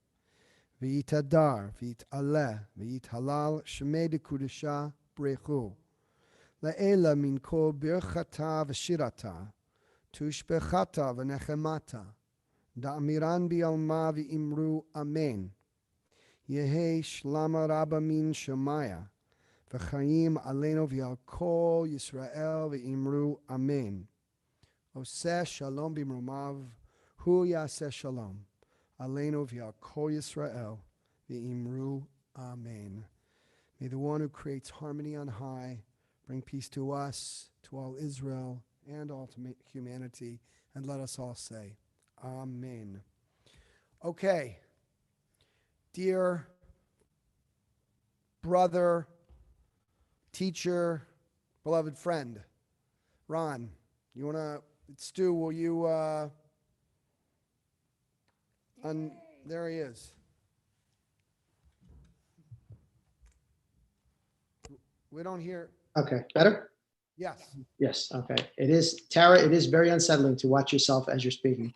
V'yitadar v'yitaleh v'yithalal shmei dekudesha brechu. Le'ela min kol birchata v'shirata tushbechata v'nechemata da'amiran bi'alma v'imru amen. Yehei shlama rabba min shemaya v'chaim aleinu v'yal kol Yisrael v'imru amen. Oseh shalom b'mrumav hu yaseh shalom aleinu v'yal kol Yisrael v'imru amen. May the one who creates harmony on high bring peace to us, to all Israel, and all to humanity, and let us all say, Amen. Okay, dear brother, teacher, beloved friend, Ron, you want to, Stu, will you, there he is. We don't hear. Okay, better? Yes. Yes, okay. It is, Tara, it is very unsettling to watch yourself as you're speaking.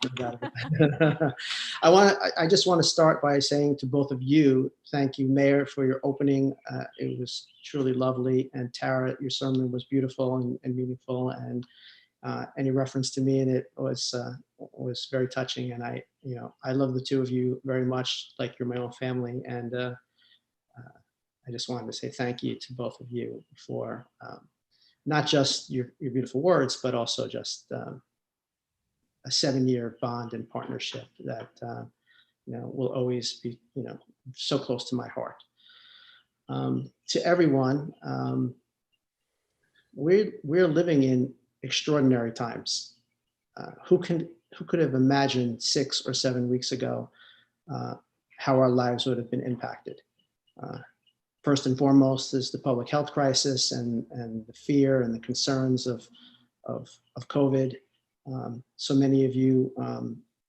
I just want to start by saying to both of you, thank you, Mayor, for your opening. It was truly lovely. And Tara, your sermon was beautiful and meaningful. And any reference to me in it was very touching. And I love the two of you very much, like you're my own family. And I just wanted to say thank you to both of you for not just your beautiful words, but also just a 7-year bond and partnership that will always be so close to my heart. To everyone, we're living in extraordinary times. Who could have imagined 6 or 7 weeks ago how our lives would have been impacted? First and foremost is the public health crisis and the fear and the concerns of COVID. So many of you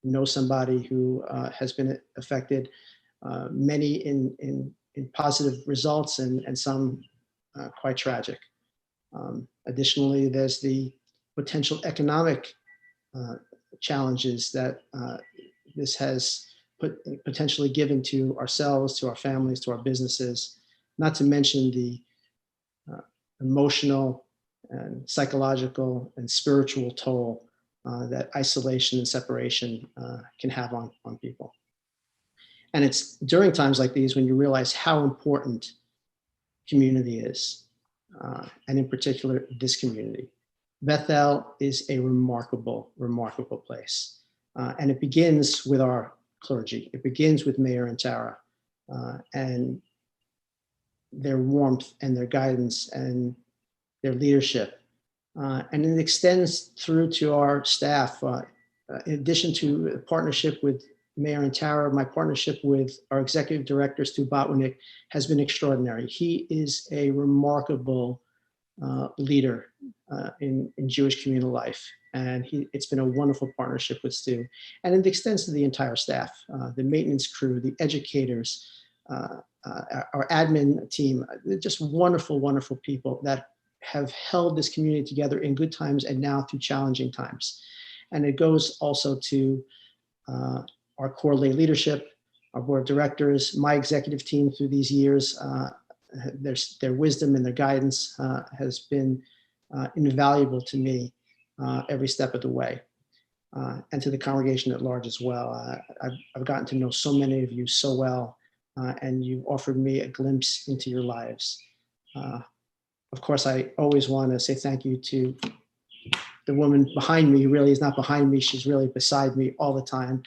know somebody who has been affected, many in positive results and some quite tragic. Additionally, there's the potential economic challenges that this has potentially given to ourselves, to our families, to our businesses. Not to mention the emotional and psychological and spiritual toll that isolation and separation can have on people. And it's during times like these when you realize how important community is, and in particular, this community. Beth-El is a remarkable, remarkable place. And it begins with our clergy. It begins with Mayor and Tara and their warmth and their guidance and their leadership. And it extends through to our staff. In addition to a partnership with Mayor and Tara, my partnership with our executive director, Stu Botwinick, has been extraordinary. He is a remarkable leader in Jewish communal life. And it's been a wonderful partnership with Stu. And it extends to the entire staff, the maintenance crew, the educators, our admin team. They're just wonderful, wonderful people that have held this community together in good times and now through challenging times. And it goes also to our core lay leadership, our board of directors, my executive team through these years. Their wisdom and their guidance has been invaluable to me every step of the way, and to the congregation at large as well. I've gotten to know so many of you so well, and you've offered me a glimpse into your lives. Of course, I always want to say thank you to the woman behind me, who really is not behind me. She's really beside me all the time,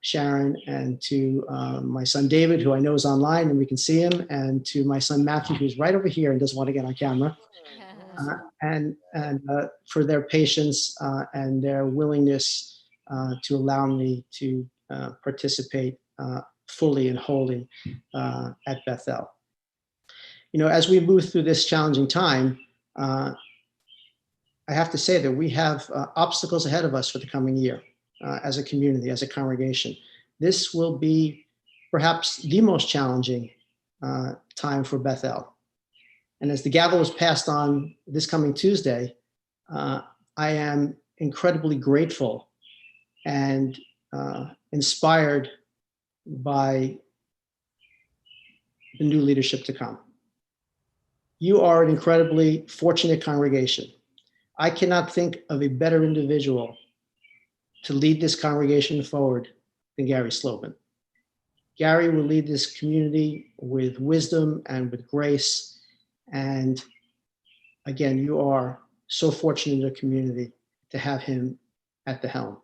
Sharon, and to my son David, who I know is online and we can see him, and to my son Matthew, who's right over here and doesn't want to get on camera, and for their patience and their willingness to allow me to participate fully and wholly at Beth-El. You know, as we move through this challenging time, I have to say that we have obstacles ahead of us for the coming year as a community, as a congregation. This will be perhaps the most challenging time for Beth-El. And as the gavel is passed on this coming Tuesday, I am incredibly grateful and inspired by the new leadership to come. You are an incredibly fortunate congregation. I cannot think of a better individual to lead this congregation forward than Gary Slobin. Gary will lead this community with wisdom and with grace. And again, you are so fortunate in the community to have him at the helm.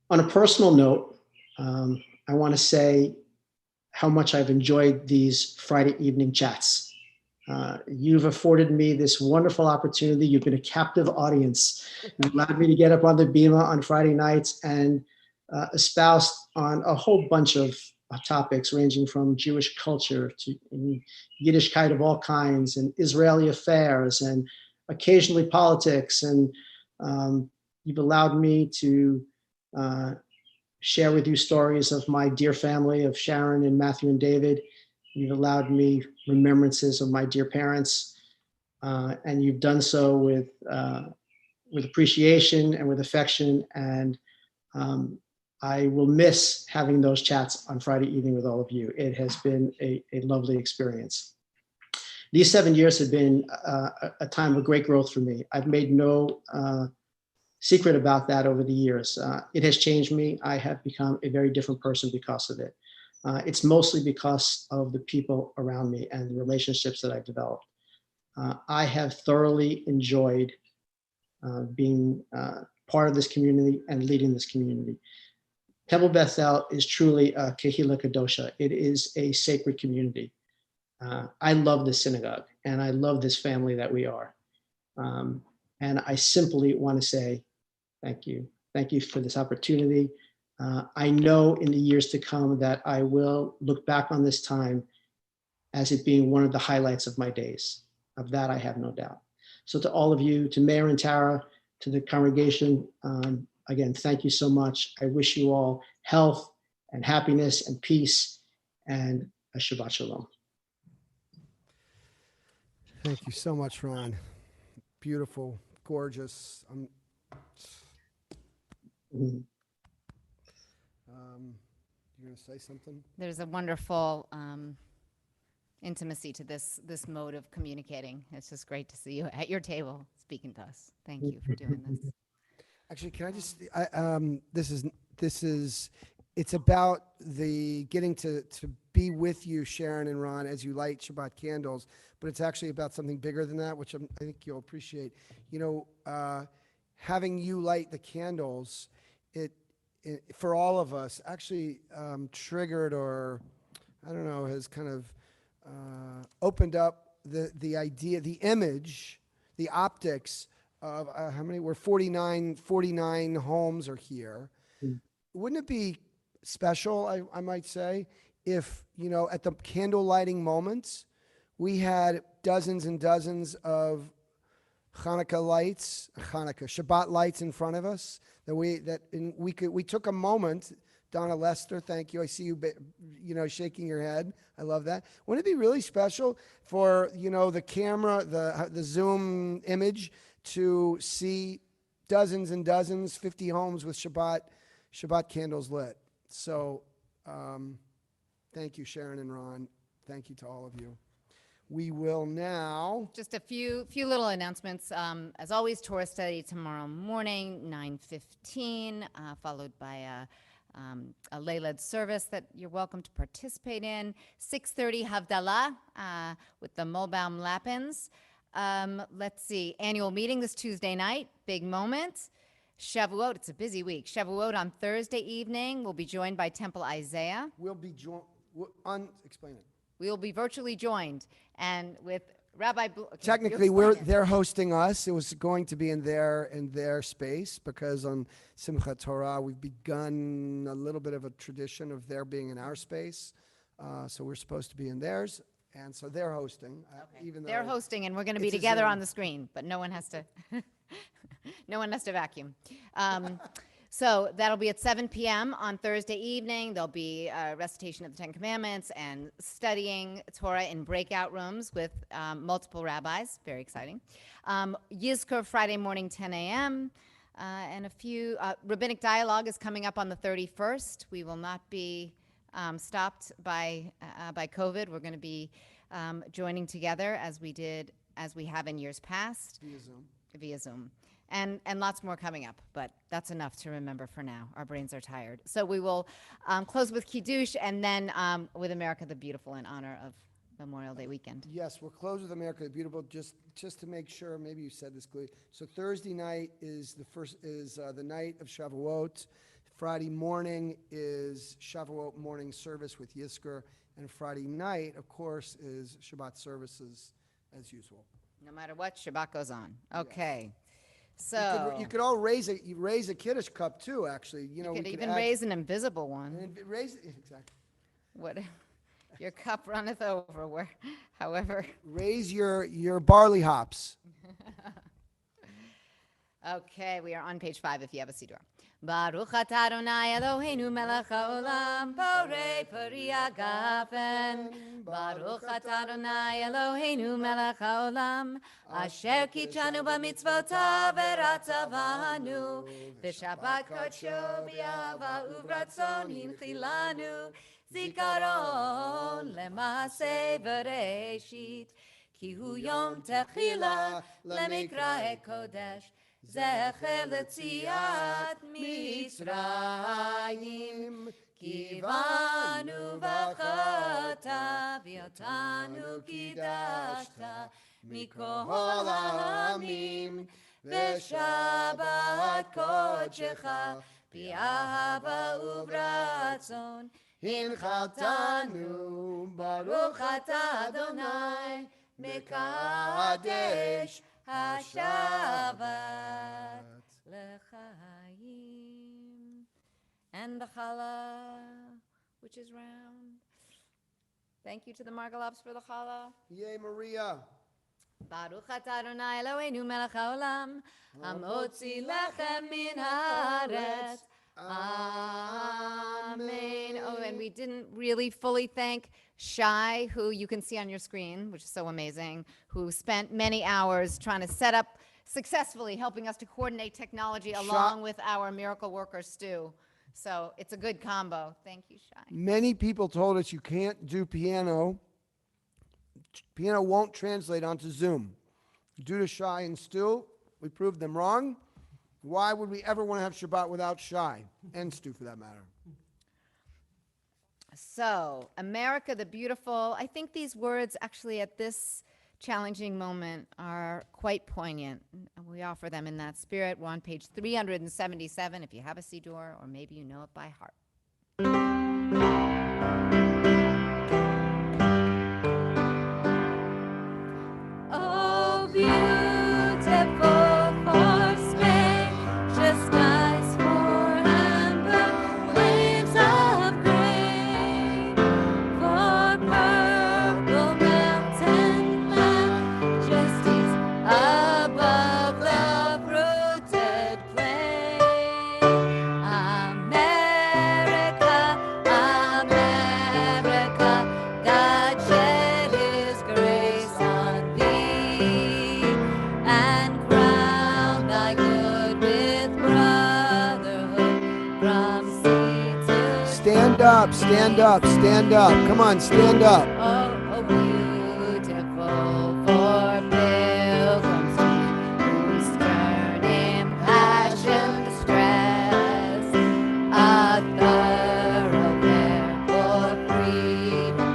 On a personal note, I want to say how much I've enjoyed these Friday evening chats. You've afforded me this wonderful opportunity. You've been a captive audience. You've allowed me to get up on the bima on Friday nights and espouse on a whole bunch of topics ranging from Jewish culture to Yiddishkeit of all kinds and Israeli affairs and occasionally politics. And you've allowed me to share with you stories of my dear family of Sharon and Matthew and David. You've allowed me remembrances of my dear parents, and you've done so with appreciation and with affection. And I will miss having those chats on Friday evening with all of you. It has been a lovely experience. These 7 years have been a time of great growth for me. I've made no secret about that over the years. It has changed me. I have become a very different person because of it. It's mostly because of the people around me and the relationships that I've developed. I have thoroughly enjoyed being part of this community and leading this community. Temple Beth-El is truly a Kehila Kadosha. It is a sacred community. I love this synagogue and I love this family that we are. And I simply want to say thank you. Thank you for this opportunity. I know in the years to come that I will look back on this time as it being one of the highlights of my days. Of that, I have no doubt. So to all of you, to Mayor and Tara, to the congregation, again, thank you so much. I wish you all health and happiness and peace and a Shabbat Shalom. Thank you so much, Ron. Beautiful, gorgeous. You're going to say something? There's a wonderful intimacy to this mode of communicating. It's just great to see you at your table speaking to us. Thank you for doing this. Actually, can I just? It's about the getting to be with you, Sharon and Ron, as you light Shabbat candles. But it's actually about something bigger than that, which I think you'll appreciate. You know, having you light the candles, it for all of us actually triggered, or I don't know, has kind of opened up the idea, the image, the optics of how many? We're 49 homes are here. Mm. Wouldn't it be special, I might say, if, at the candle lighting moments, we had dozens and dozens of Shabbat lights in front of us, we took a moment. Donna Lester, thank you. I see you, shaking your head. I love that. Wouldn't it be really special for, the camera, the Zoom image to see dozens and dozens, 50 homes with Shabbat candles lit? So, thank you, Sharon and Ron. Thank you to all of you. We will now. Just a few little announcements. As always, Torah study tomorrow morning, 9:15, followed by a lay-led service that you're welcome to participate in. 6:30 Havdalah with the Molbaum Lappins. Let's see, annual meeting this Tuesday night, big moment. Shavuot, it's a busy week. Shavuot on Thursday evening. We'll be joined by Temple Isaiah. We'll be joined. Explain it. We will be virtually joined, and with Rabbi. Technically, they're hosting us. It was going to be in their space, because on Simchat Torah we've begun a little bit of a tradition of their being in our space. So we're supposed to be in theirs, and so they're hosting. Even though They're hosting, and we're going to be it's a together Zoom. on the screen, but no one has to. No one has to vacuum. So that'll be at 7 p.m. on Thursday evening. There'll be a recitation of the Ten Commandments and studying Torah in breakout rooms with multiple rabbis. Very exciting. Yizkor Friday morning, 10 a.m. And a few rabbinic dialogue is coming up on the 31st. We will not be stopped by COVID. We're going to be joining together as we have in years past. Via Zoom. And lots more coming up, but that's enough to remember for now. Our brains are tired. So we will close with Kiddush, and then with America the Beautiful in honor of Memorial Day weekend. Yes, we'll close with America the Beautiful. Just to make sure, maybe you said this clearly. So Thursday night is the night of Shavuot. Friday morning is Shavuot morning service with Yizkor, and Friday night, of course, is Shabbat services as usual. No matter what, Shabbat goes on. Okay. So You could all raise a Kiddush cup too, actually. you could even raise an invisible one. Exactly. What? Your cup runneth over. However. Raise your barley hops. Okay, we are on page 5 if you have a siddur. Baruch atah Adonai Eloheinu melech haolam borei peri hagafen. Baruch atah Adonai Eloheinu melech haolam asher kitshanu b'mitzvotav v'ratzavanu v'shabbat kodsho b'yahava uvratzon hinchilanu zikaron lemaseh v'reshit ki hu yom techila lemikra kodesh Zecher letziat Mitzrayim Kivanu v'chata v'yotanu kidashta mikol ha'amim v'shabbat kodshecha b'ahava uvratzon hinchaltanu Baruch atah Adonai mekadesh Hashavat L'chaim. And the challah, which is round. Thank you to the Margalops for the challah. Yay, Maria. Baruch atah Adonai Eloheinu melech haolam hamotzi lechem min haaretz. Amen. Oh, and we didn't really fully thank Shai, who you can see on your screen, which is so amazing, who spent many hours trying to set up successfully, helping us to coordinate technology along with our miracle worker, Stu. So it's a good combo. Thank you, Shai. Many people told us you can't do piano. Piano won't translate onto Zoom. Due to Shai and Stu, we proved them wrong. Why would we ever want to have Shabbat without Shai and Stu, for that matter? So, America the Beautiful. I think these words actually at this challenging moment are quite poignant. And we offer them in that spirit. We're on page 377 if you have a Siddur, or maybe you know it by heart. Oh, beautiful for spacious skies, for amber waves of grain, for purple mountain majesties above the fruited plain. America, America, God shed His grace on thee and crown thy good with brotherhood from sea to Stand up, stand up, stand up. Come on, stand up. oh, beautiful for pilgrims whose stern impassioned stress a thoroughfare for freedom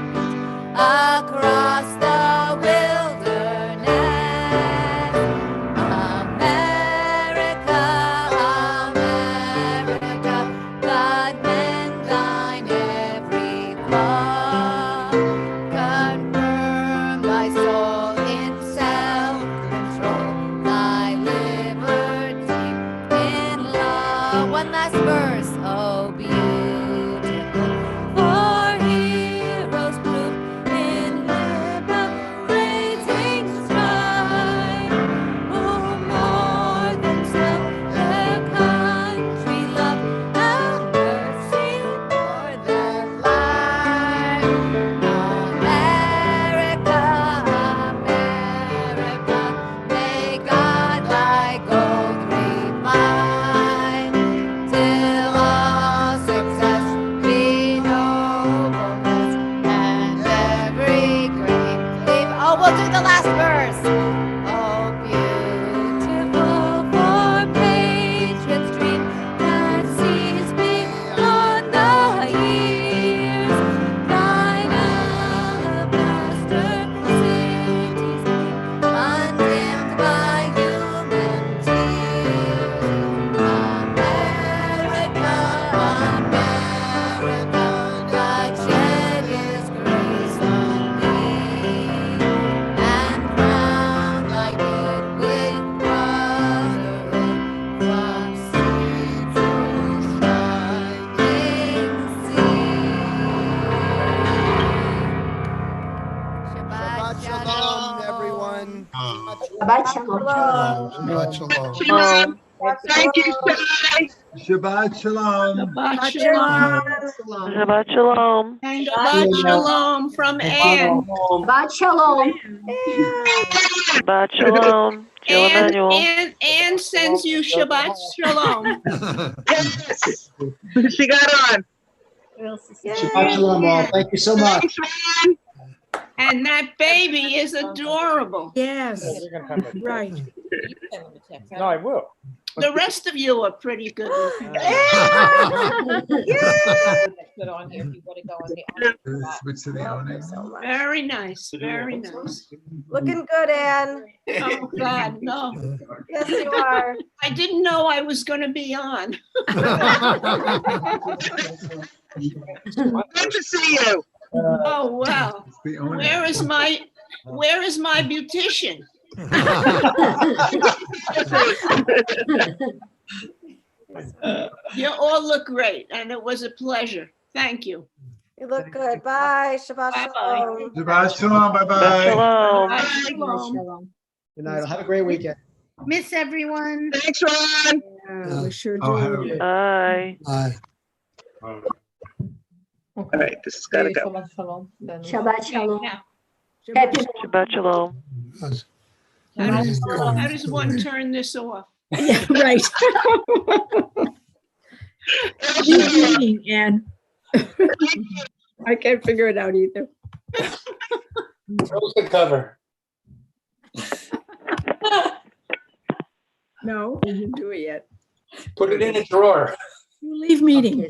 across the wilderness. America, America, God mend thine every flaw. Confirm thy soul in self-control, thy liberty in law. One last verse. Oh, beautiful for heroes proof in liberating strife, who more than self their country love and mercy more than life. America, America, may God thy gold refine, till all success be nobleness and every great leave. Oh, we'll do the last verse. Oh, beautiful for patriots' dream that sees beyond the years. Thine alabaster cities gleam, undimmed by human tears. America, America, God shed His grace on thee and crown thy good with brotherhood from sea to shining sea. Shabbat shalom, everyone. Shabbat shalom. Shabbat shalom. Shalom. Thank you, Shai. Shabbat shalom. Shabbat shalom. Shabbat shalom. And Shabbat shalom from Ann. Shabbat shalom. Shabbat shalom. Jill Emanuel. Ann sends you Shabbat shalom. Yes. She got on. Shabbat shalom all. Thank you so much. Thanks, Ann. And that baby is adorable. Yes, right. No, I will. The rest of you are pretty good looking. Switch to the awning. Very nice, very nice. Looking good, Ann. Oh, God, no. Yes, you are. I didn't know I was going to be on. Good to see you. Oh, wow. It's the awning. Where is my beautician? You all look great, and it was a pleasure. Thank you. You look good. Bye. Shabbat Bye-bye. shalom. Shabbat shalom. Shabbat Bye-bye. shalom. Bye, Shabbat Shalom. Good night. Have a great weekend. Miss everyone. Thanks, Ron. Yeah, we sure Oh, do. have- Bye. All right, this has got to go. Shabbat shalom. Now, Happy Shabbat shalom. how does one turn this off? Yeah, right. Good meeting, Ann. I can't figure it out either. Close the cover. No, we didn't do it yet. Put it in a drawer. You leave meeting.